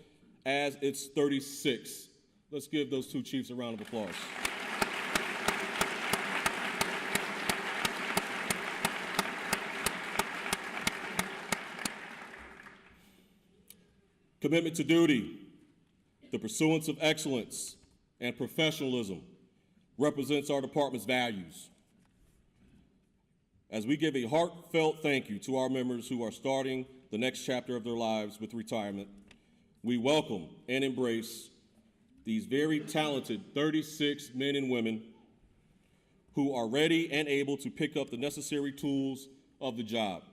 as its 36th. Let's give those two chiefs a round of applause. Commitment to duty, the pursuance of excellence, and professionalism represents our department's values. As we give a heartfelt thank you to our members who are starting the next chapter of their lives with retirement, we welcome and embrace these very talented 36 men and women who are ready and able to pick up the necessary tools of the job.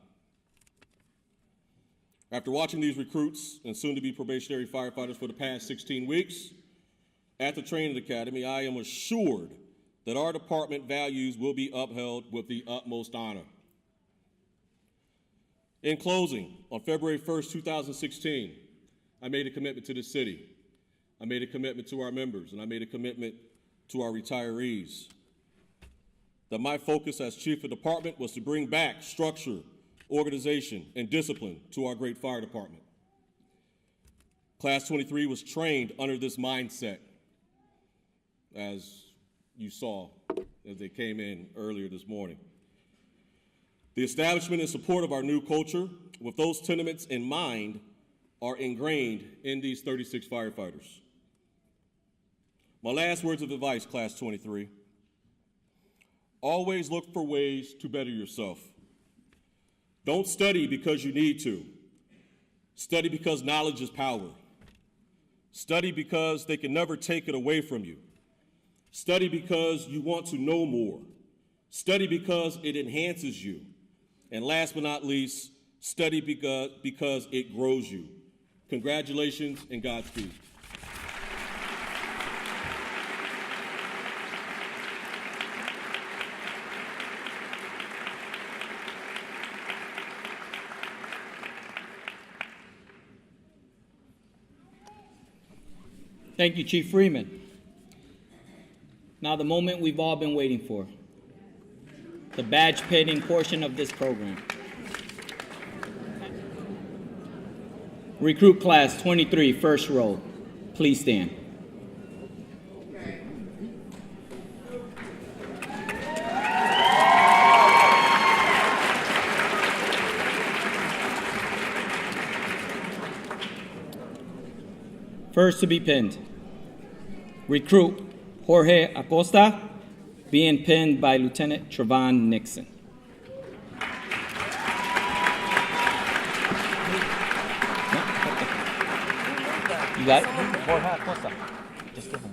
After watching these recruits and soon-to-be probationary firefighters for the past 16 weeks at the training academy, I am assured that our department values will be upheld with the utmost honor. In closing, on February 1st, 2016, I made a commitment to the city. I made a commitment to our members, and I made a commitment to our retirees that my focus as chief of department was to bring back structure, organization, and discipline to our great fire department. Class 23 was trained under this mindset, as you saw as they came in earlier this morning. The establishment and support of our new culture, with those sentiments in mind, are ingrained in these 36 firefighters. My last words of advice, Class 23. Always look for ways to better yourself. Don't study because you need to. Study because knowledge is power. Study because they can never take it away from you. Study because you want to know more. Study because it enhances you. And last but not least, study because it grows you. Congratulations and Godspeed. Thank you, Chief Freeman. Now the moment we've all been waiting for, the badge pinning portion of this program. Recruit Class 23, first row. Please stand. First to be pinned, recruit Jorge Acosta, being pinned by Lieutenant Trevon Nixon. You got it? Jorge Acosta. Just give him.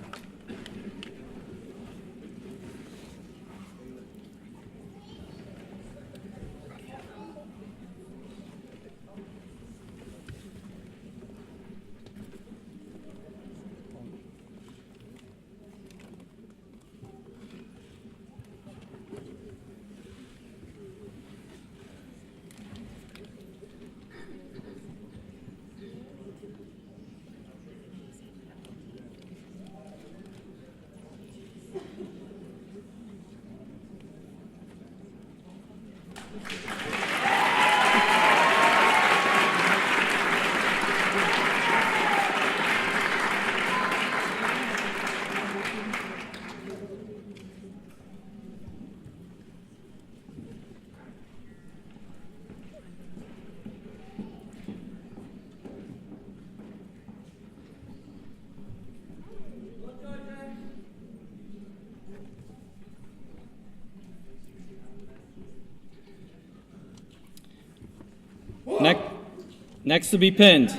Next to be pinned,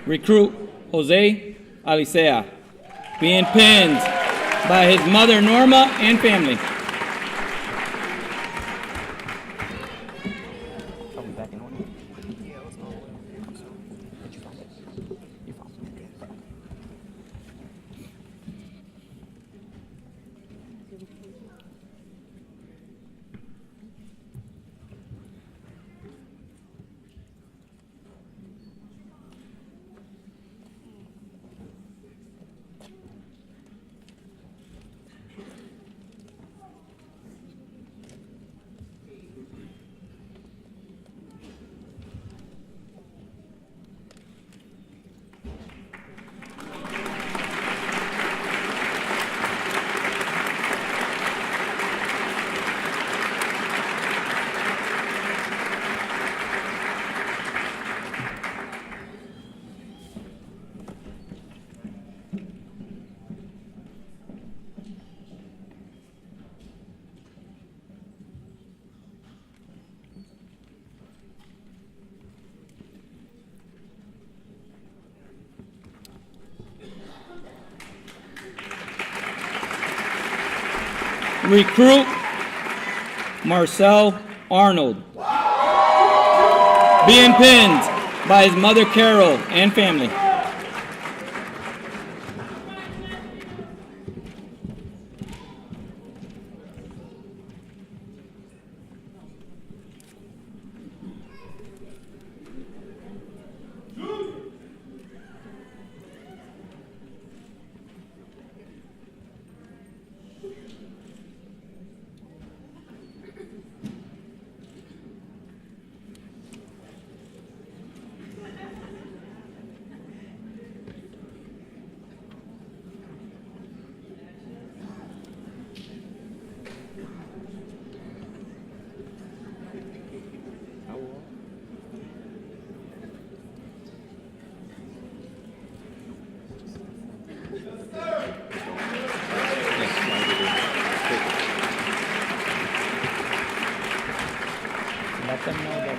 recruit Jose Alicea, being pinned by his mother Norma and family. Recruit Marcel Arnold, being pinned by his mother Carol and family.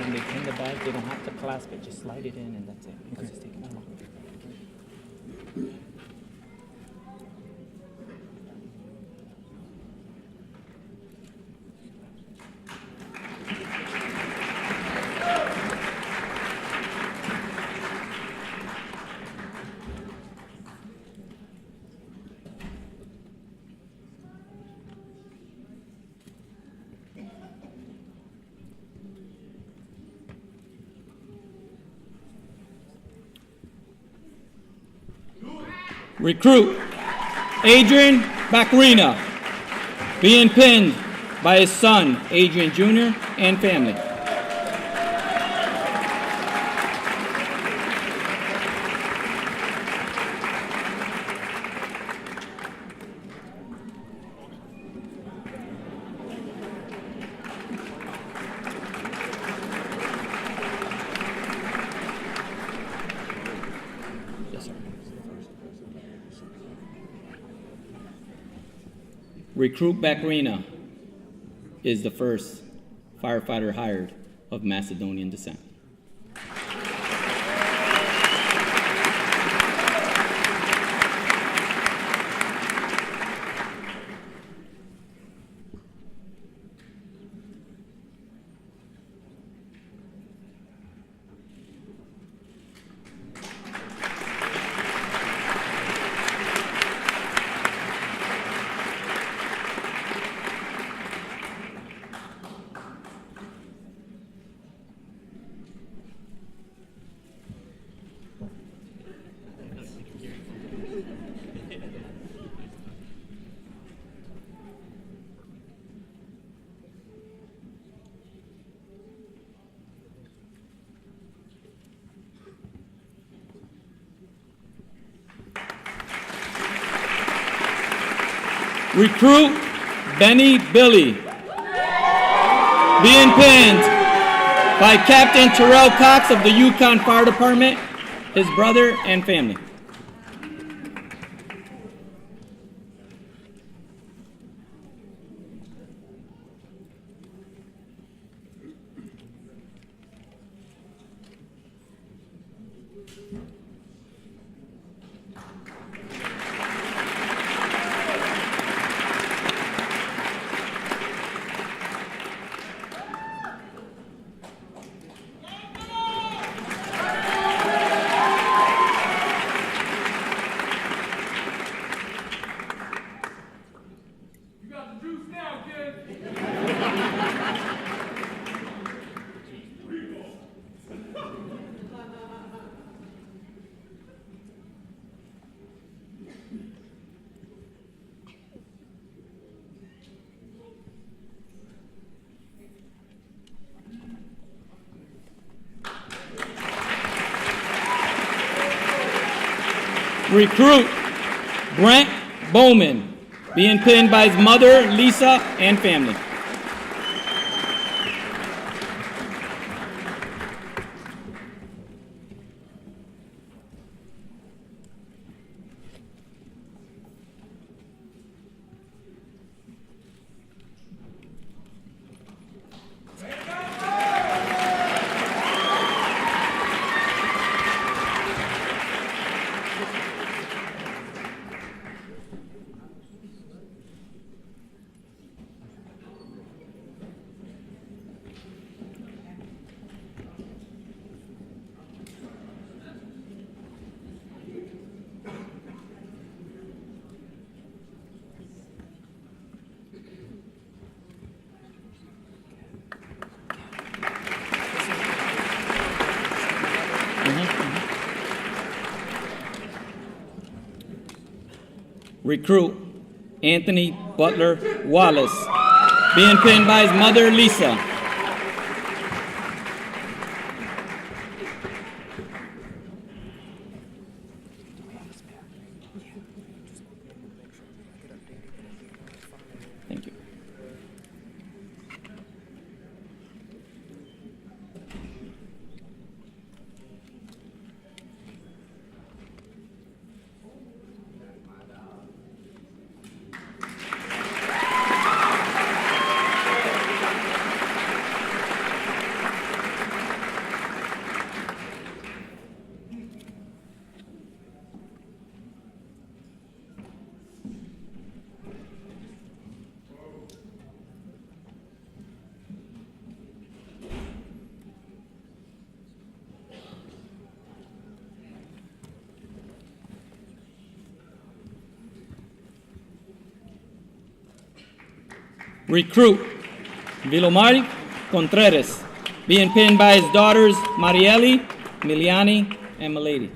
when they pin the bag, they don't have to clasp it, just slide it in and that's it. Okay. Just take it out. Recruit Adrian Baccarina, being pinned by his son, Adrian Jr., and family. Recruit Baccarina is the first firefighter hired of Macedonian descent. Recruit Benny Billy, being pinned by Captain Terrell Cox of the Yukon Fire Department, his brother and family. Recruit Brent Bowman, being pinned by his mother, Lisa, and family. Recruit Anthony Butler Wallace, being pinned by his mother, Lisa. Thank you. Recruit Vilomar Contreras, being pinned by his daughters Marieli, Miliani, and Milady.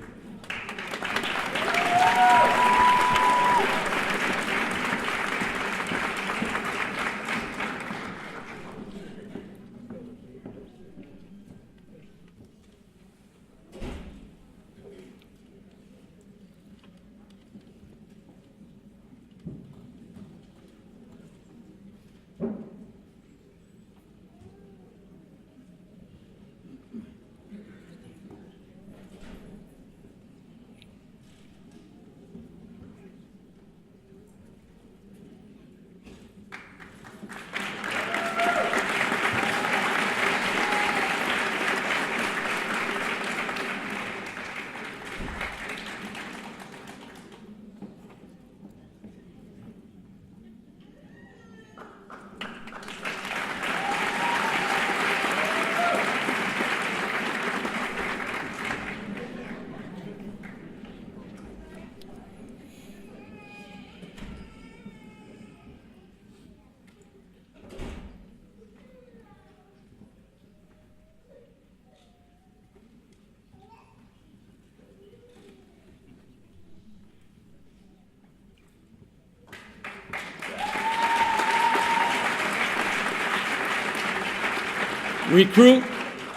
Recruit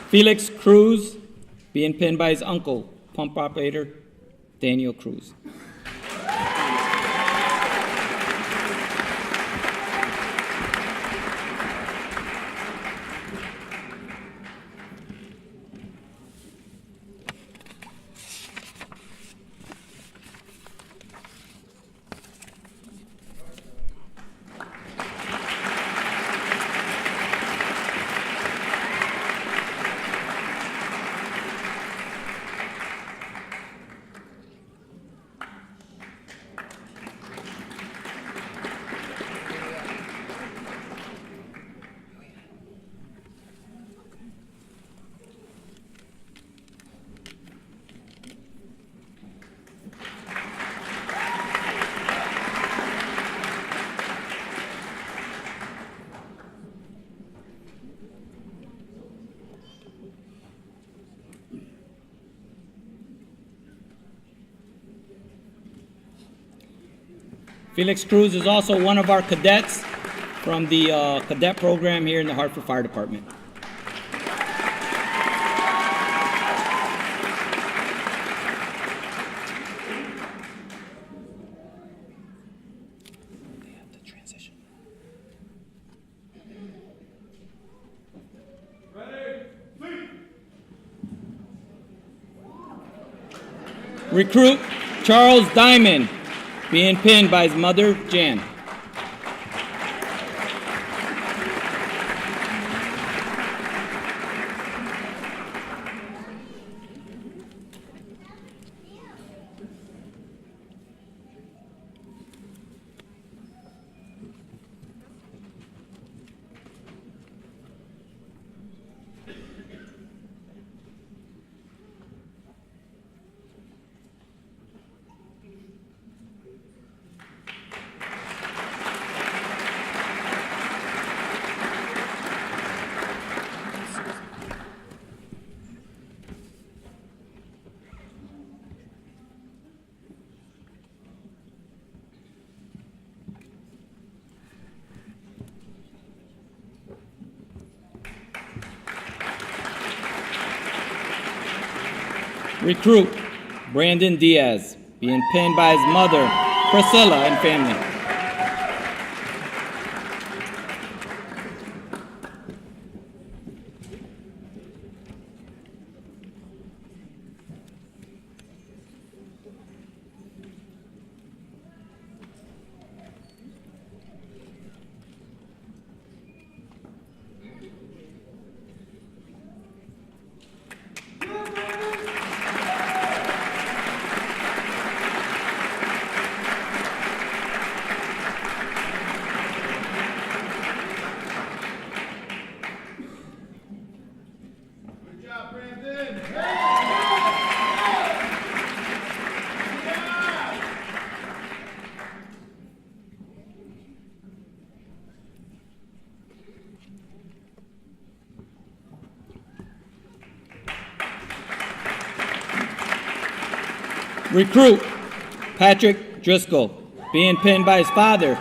Felix Cruz, being pinned by his uncle, pump operator Daniel Cruz. Felix Cruz is also one of our cadets from the cadet program here in the Hartford Fire Department. Recruit Charles Diamond, being pinned by his mother, Jan. Recruit Brandon Diaz, being pinned by his mother, Priscilla, and family. Recruit Patrick Driscoll, being pinned by his father,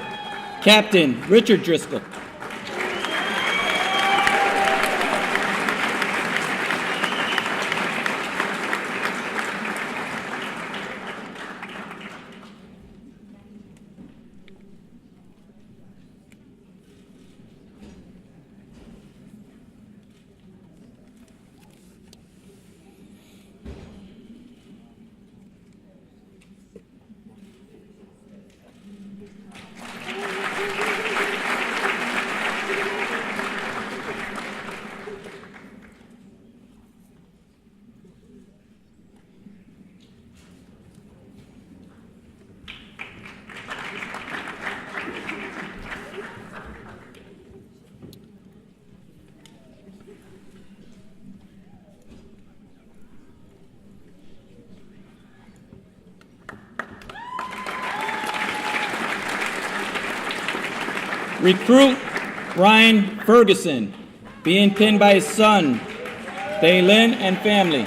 Captain Richard Driscoll. Recruit Ryan Ferguson, being pinned by his son, Daylin, and family.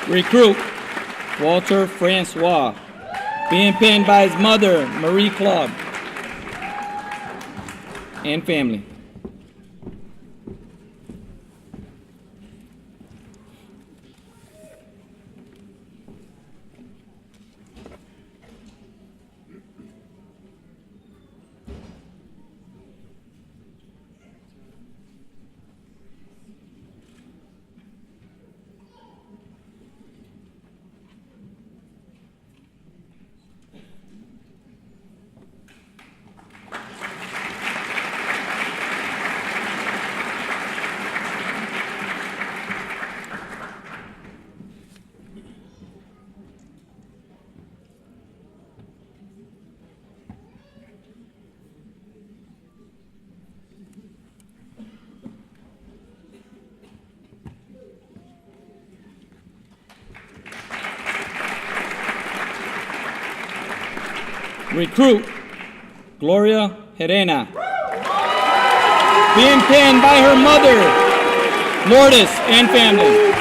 Recruit Walter Francois, being pinned by his mother, Marie Claude, and family. Recruit Gloria Herena, being pinned by her mother, Lourdes, and family.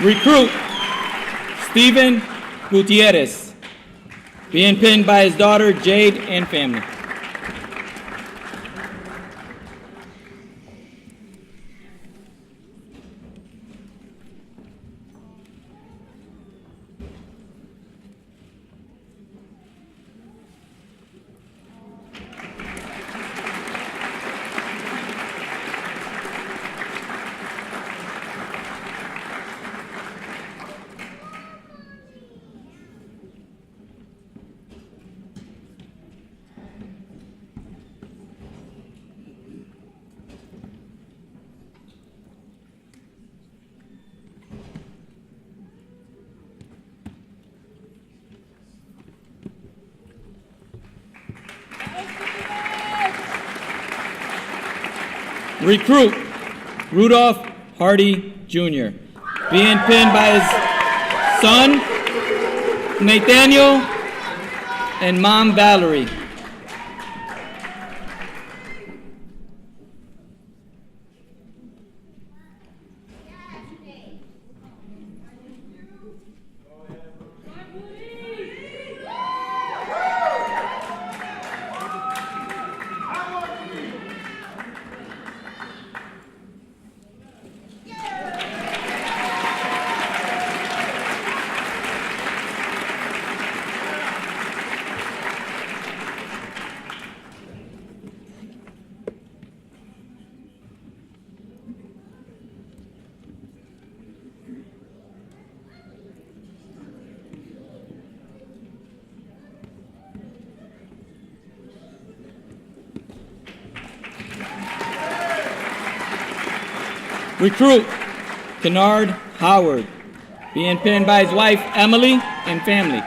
Recruit Stephen Gutierrez, being pinned by his daughter Jade and family. Recruit Rudolph Hardy Jr., being pinned by his son, Nathaniel, and mom, Valerie. Recruit Kennard Howard, being pinned by his wife, Emily, and family.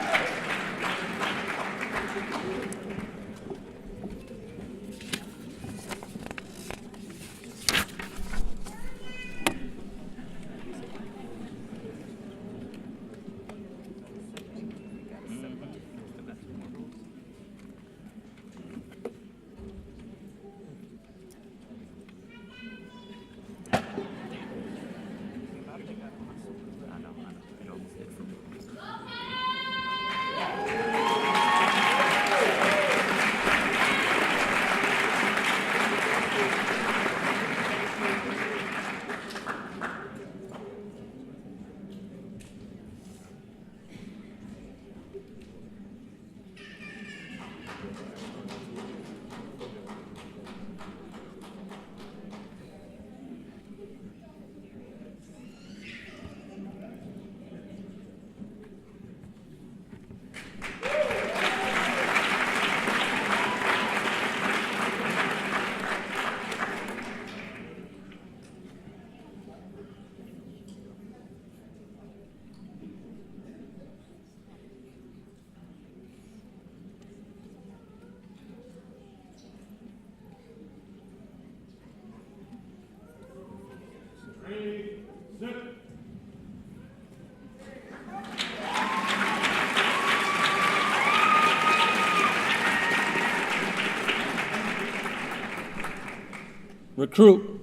Recruit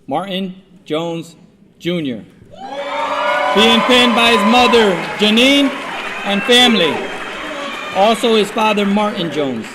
Martin Jones Jr., being pinned by his mother, Janine, and family. Also his father, Martin Jones.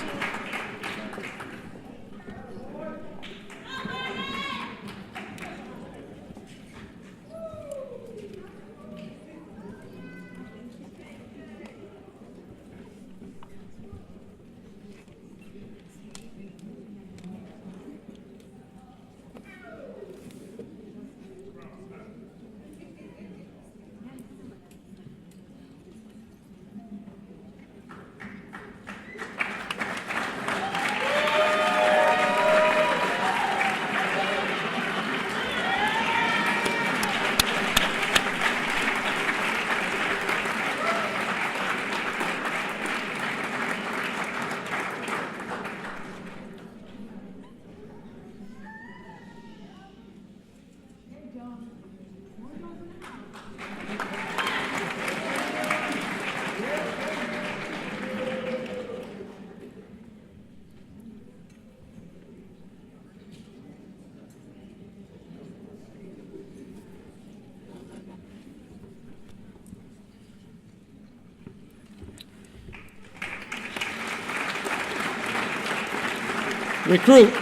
Recruit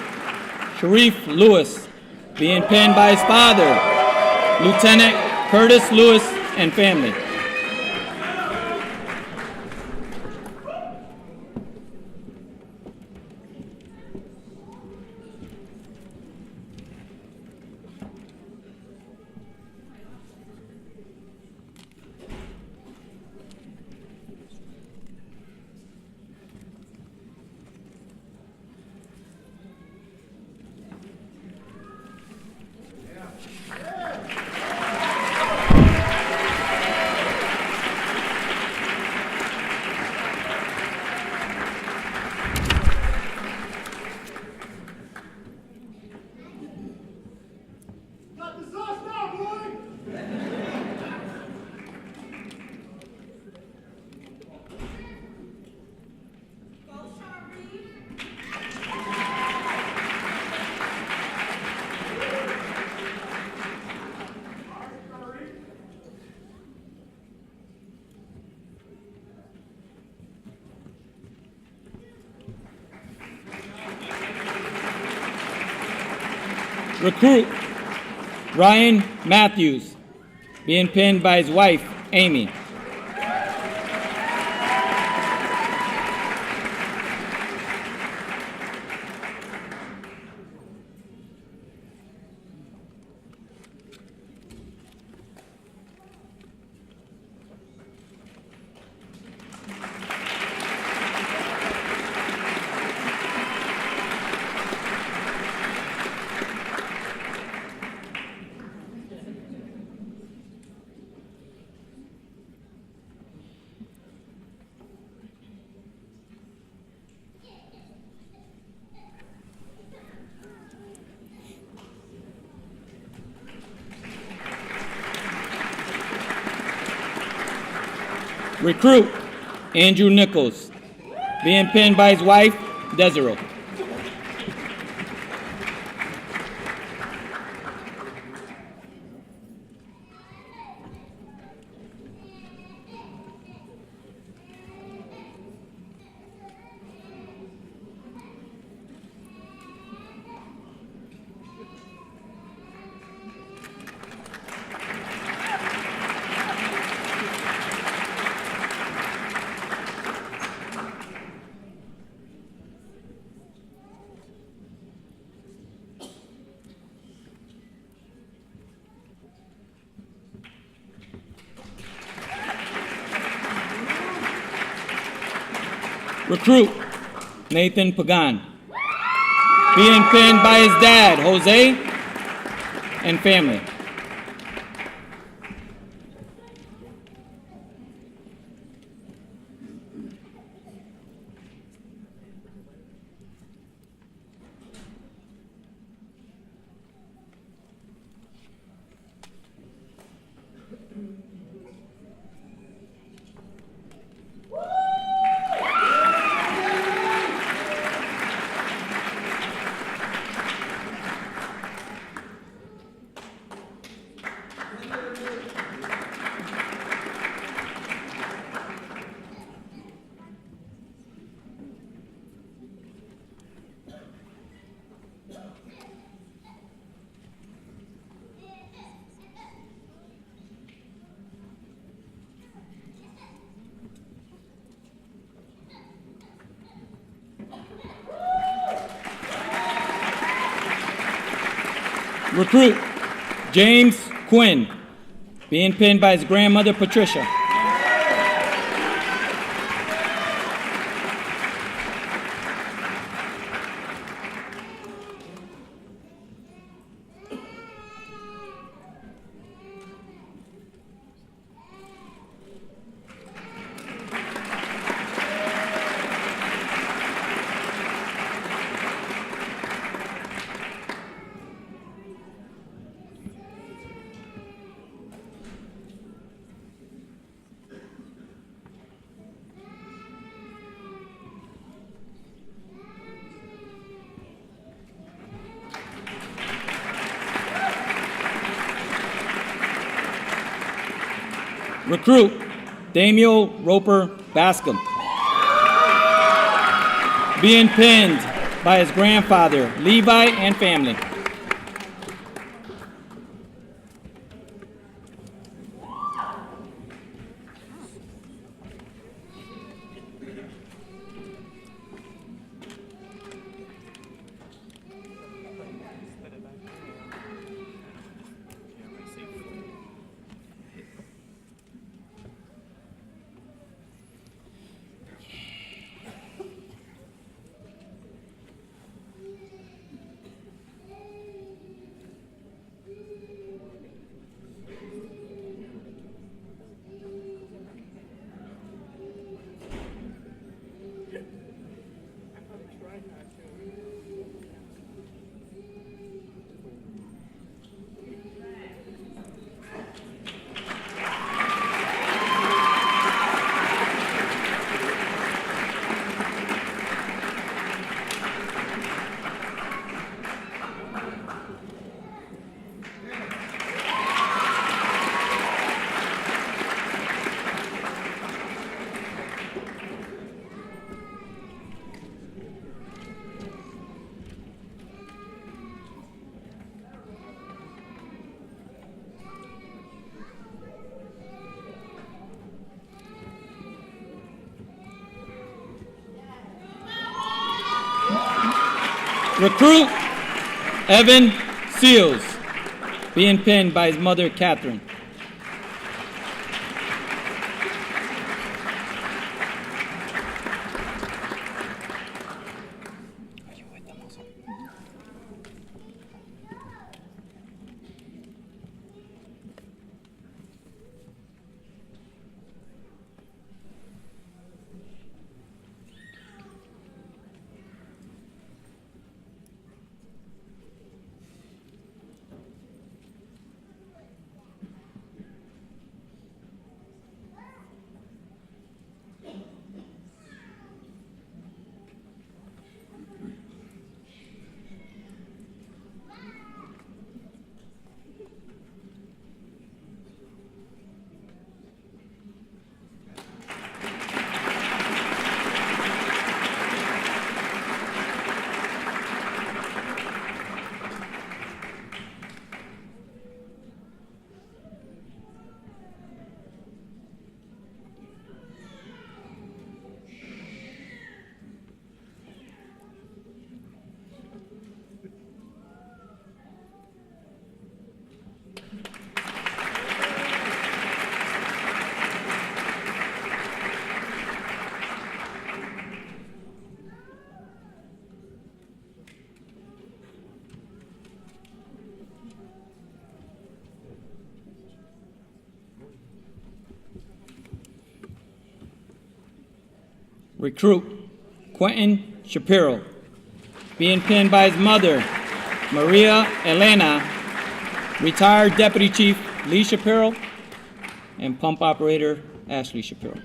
Sharif Lewis, being pinned by his father, Lieutenant Curtis Lewis, and family. Recruit Ryan Matthews, being pinned by his wife, Amy. Recruit Andrew Nichols, being pinned by his wife, Desiree. Recruit Nathan Pagan, being pinned by his dad, Jose, and family. Recruit James Quinn, being pinned by his grandmother, Patricia. Recruit Damiel Roper Bascom, being pinned by his grandfather, Levi, and family. Recruit Evan Seals, being pinned by his mother, Catherine. Recruit Quentin Shapiro, being pinned by his mother, Maria Elena, retired Deputy Chief Lee Shapiro, and pump operator Ashley Shapiro.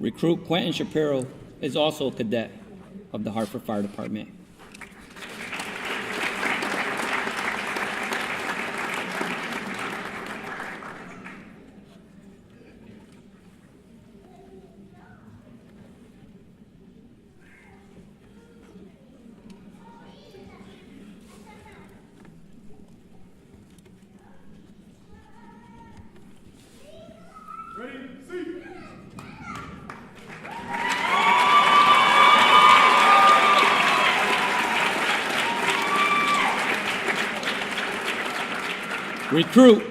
Recruit Quentin Shapiro is also a cadet of the Hartford Fire Department. Recruit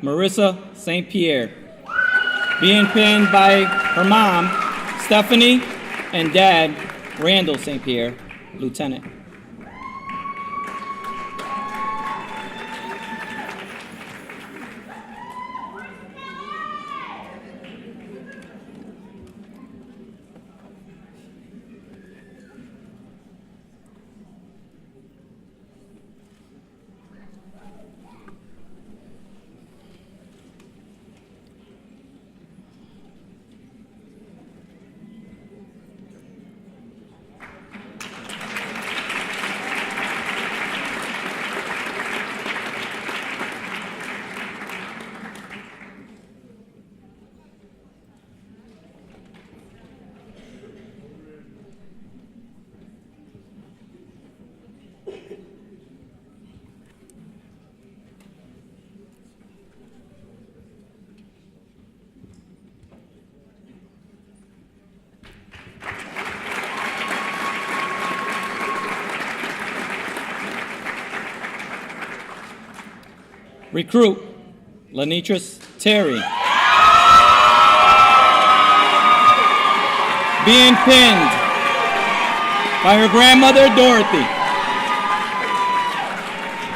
Marissa St. Pierre, being pinned by her mom, Stephanie, and dad, Randall St. Pierre, Lieutenant. Recruit Lenitris Terry. Being pinned by her grandmother, Dorothy,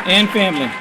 and family.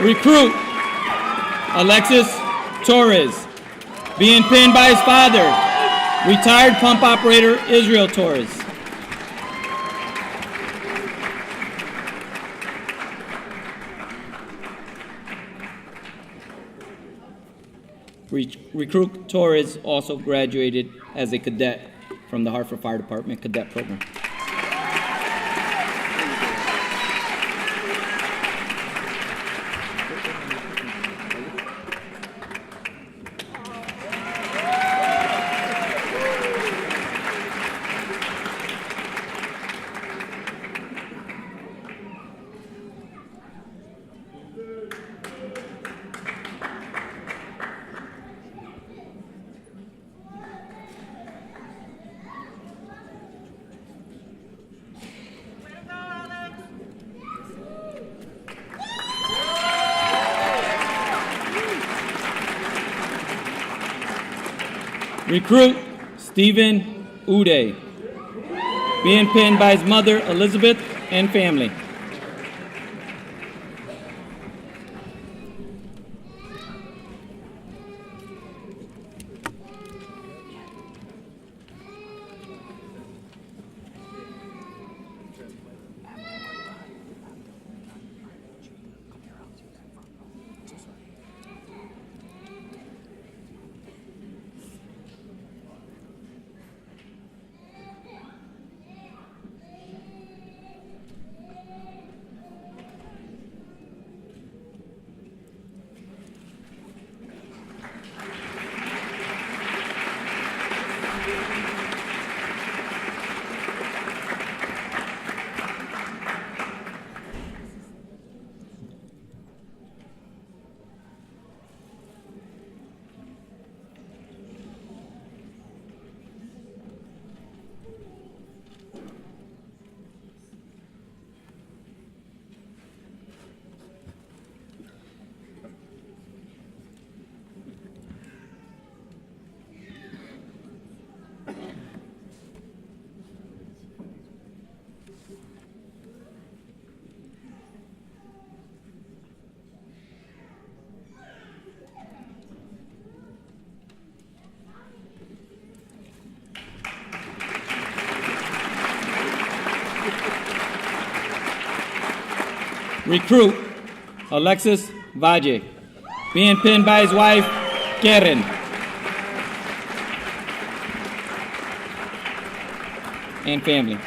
Recruit Alexis Torres, being pinned by his father, retired pump operator Israel Torres. Recruit Torres also graduated as a cadet from the Hartford Fire Department Cadet Program. Recruit Stephen Uday, being pinned by his mother Elizabeth and family. Recruit Alexis Valle, being pinned by his wife Karen. And family.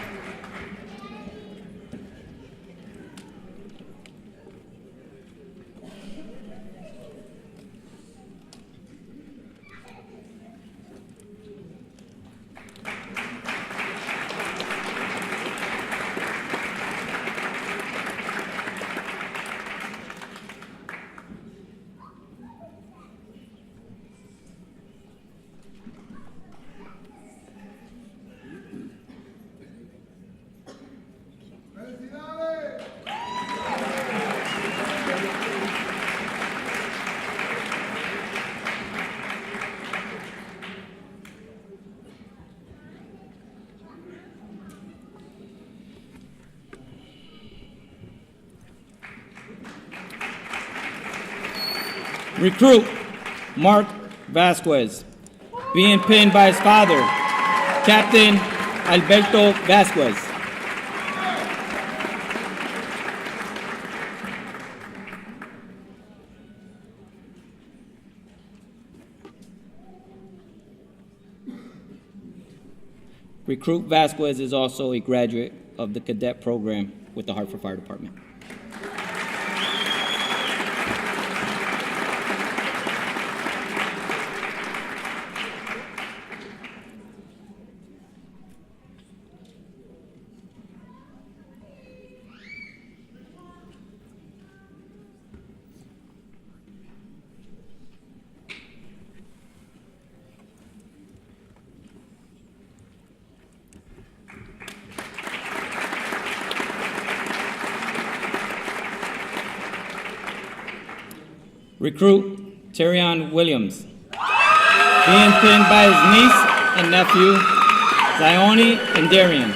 Recruit Mark Vasquez, being pinned by his father, Captain Alberto Vasquez. Recruit Vasquez is also a graduate of the cadet program with the Hartford Fire Department. Recruit Terrion Williams, being pinned by his niece and nephew, Zione and Darian.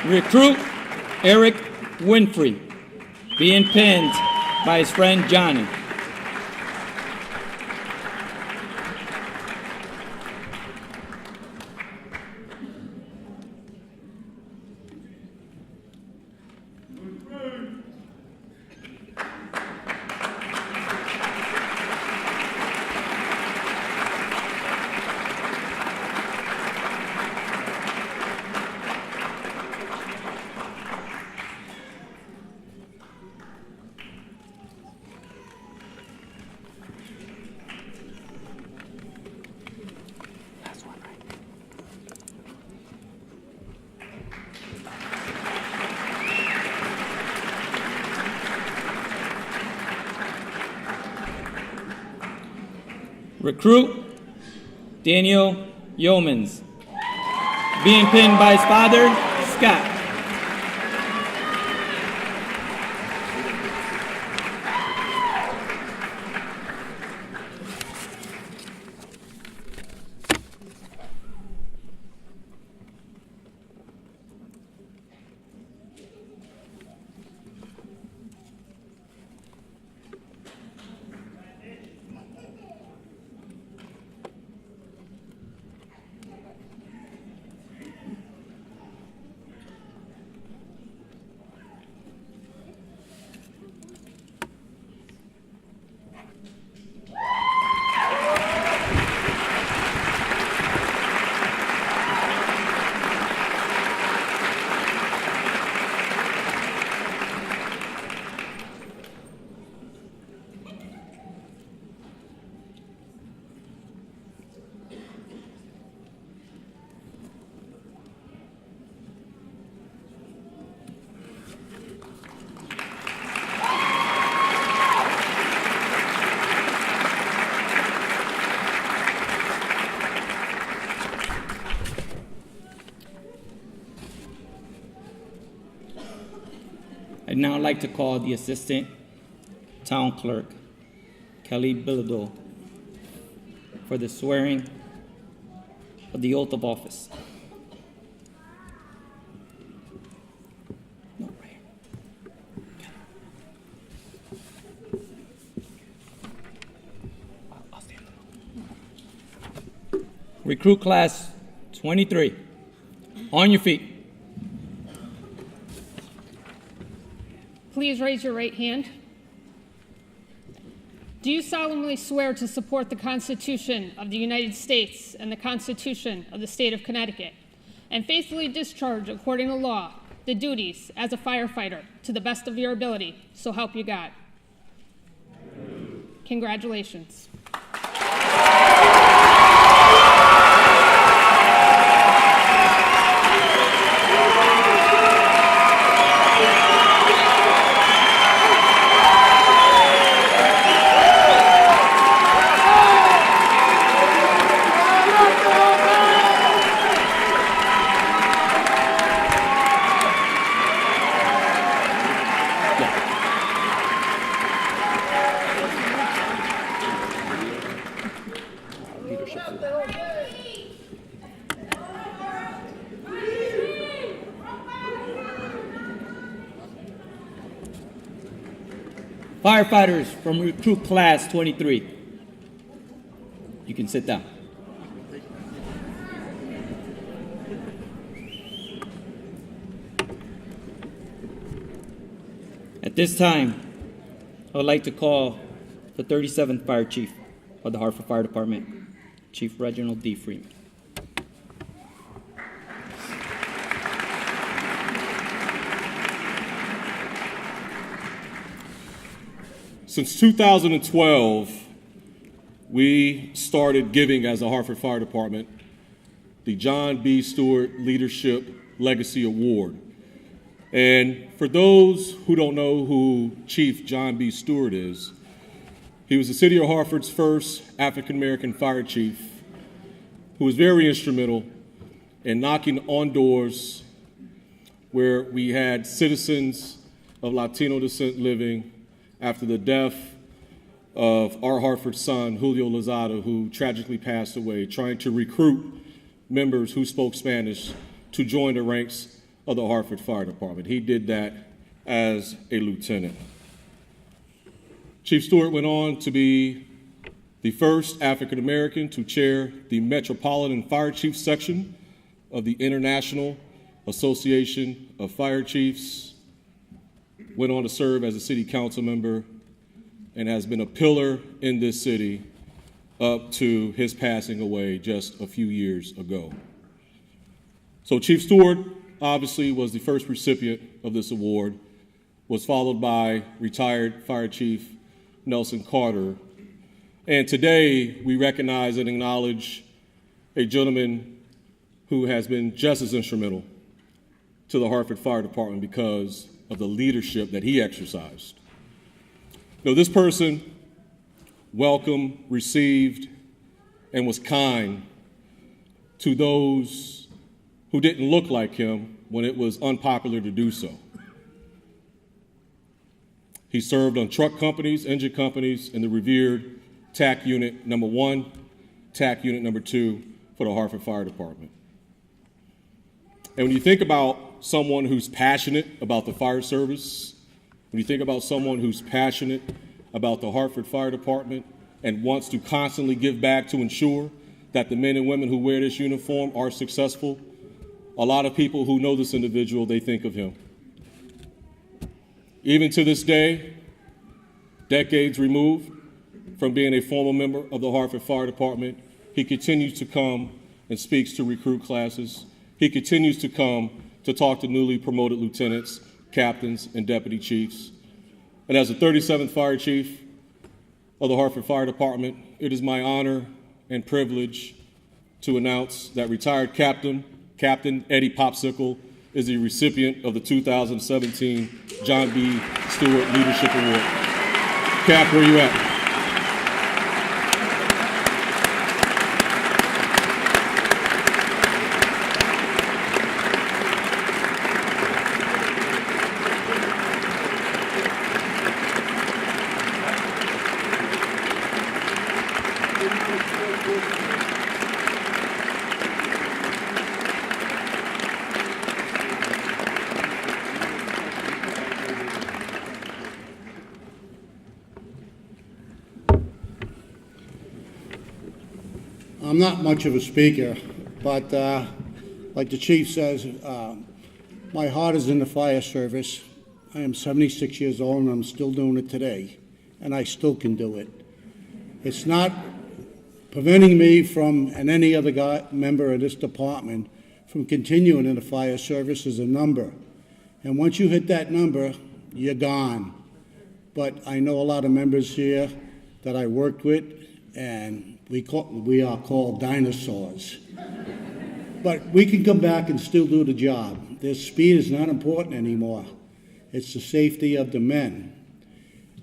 Recruit Eric Winfrey, being pinned by his friend Johnny. Recruit Daniel Yeomans, being pinned by his father, Scott. I'd now like to call the Assistant Town Clerk, Kelly Bilodeau, for the swearing of the oath of office. Recruit Class 23. On your feet. Please raise your right hand. Do you solemnly swear to support the Constitution of the United States and the Constitution of the State of Connecticut, and faithfully discharge, according to law, the duties as a firefighter to the best of your ability, so help you God? Congratulations. Firefighters from Recruit Class 23. You can sit down. At this time, I would like to call the 37th Fire Chief of the Hartford Fire Department, Chief Reginald D. Freeman. Since 2012, we started giving as the Hartford Fire Department the John B. Stewart Leadership Legacy Award. And for those who don't know who Chief John B. Stewart is, he was the City of Hartford's first African-American fire chief who was very instrumental in knocking on doors where we had citizens of Latino descent living after the death of our Hartford son, Julio Lozada, who tragically passed away, trying to recruit members who spoke Spanish to join the ranks of the Hartford Fire Department. He did that as a lieutenant. Chief Stewart went on to be the first African American to chair the Metropolitan Fire Chiefs section of the International Association of Fire Chiefs, went on to serve as a city council member, and has been a pillar in this city up to his passing away just a few years ago. So Chief Stewart obviously was the first recipient of this award, was followed by retired Fire Chief Nelson Carter. And today we recognize and acknowledge a gentleman who has been just as instrumental to the Hartford Fire Department because of the leadership that he exercised. Now, this person welcomed, received, and was kind to those who didn't look like him when it was unpopular to do so. He served on truck companies, engine companies, and the revered TAC Unit Number 1, TAC Unit Number 2 for the Hartford Fire Department. And when you think about someone who's passionate about the fire service, when you think about someone who's passionate about the Hartford Fire Department and wants to constantly give back to ensure that the men and women who wear this uniform are successful, a lot of people who know this individual, they think of him. Even to this day, decades removed from being a former member of the Hartford Fire Department, he continues to come and speaks to recruit classes. He continues to come to talk to newly promoted lieutenants, captains, and deputy chiefs. And as the 37th Fire Chief of the Hartford Fire Department, it is my honor and privilege to announce that retired Captain Eddie Popsicle is the recipient of the 2017 John B. Stewart Leadership Award. Cap, where you at? I'm not much of a speaker, but like the chief says, my heart is in the fire service. I am 76 years old and I'm still doing it today, and I still can do it. It's not preventing me from, and any other member of this department, from continuing in the fire service is a number. And once you hit that number, you're gone. But I know a lot of members here that I worked with, and we are called dinosaurs. But we can come back and still do the job. Their speed is not important anymore. It's the safety of the men.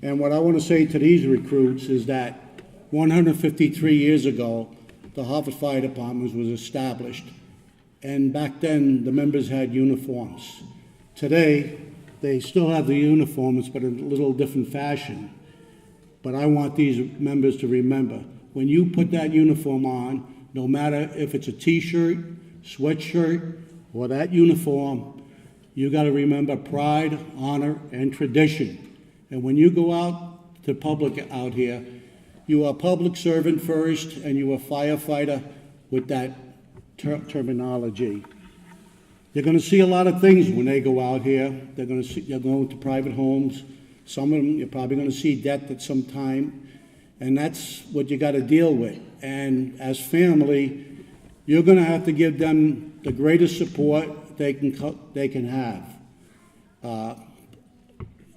And what I want to say to these recruits is that 153 years ago, the Hartford Fire Department was established. And back then, the members had uniforms. Today, they still have the uniforms, but in a little different fashion. But I want these members to remember, when you put that uniform on, no matter if it's a t-shirt, sweatshirt, or that uniform, you got to remember pride, honor, and tradition. And when you go out to public out here, you are a public servant first, and you are a firefighter with that terminology. You're going to see a lot of things when they go out here. They're going to private homes. Some of them, you're probably going to see death at some time, and that's what you got to deal with. And as family, you're going to have to give them the greatest support they can have.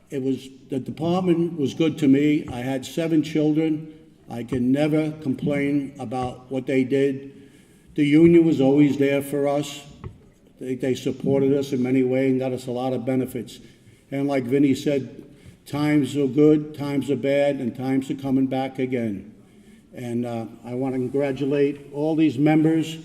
The department was good to me. I had 7 children. I can never complain about what they did. The union was always there for us. They supported us in many ways and got us a lot of benefits. And like Vinny said, times are good, times are bad, and times are coming back again. And I want to congratulate all these members.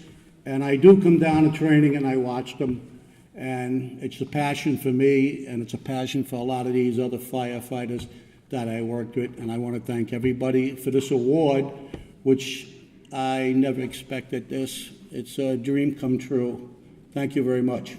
And I do come down to training and I watch them. And it's a passion for me, and it's a passion for a lot of these other firefighters that I worked with. And I want to thank everybody for this award, which I never expected this. It's a dream come true. Thank you very much.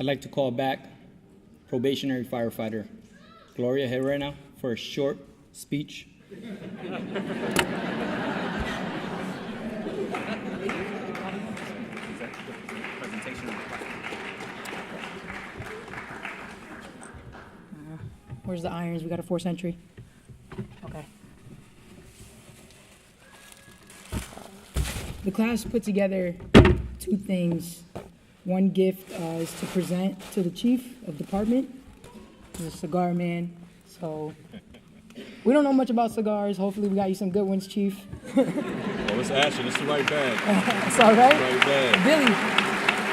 I'd like to call back probationary firefighter Gloria Herrera for a short speech. Where's the irons? We got a 4th century. Okay. The class put together 2 things. One gift is to present to the chief of department. He's a cigar man, so we don't know much about cigars. Hopefully we got you some good ones, chief. Well, let's ask you. This is the right bag. That's all right. Right bag. Billy.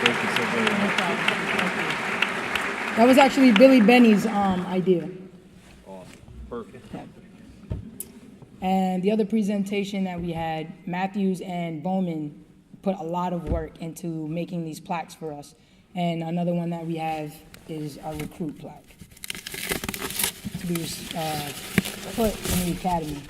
Thank you so very much. That was actually Billy Benny's idea. Awesome. Perfect. Yeah. And the other presentation that we had, Matthews and Bowman put a lot of work into making these plaques for us. And another one that we have is our recruit plaque to be put in the academy.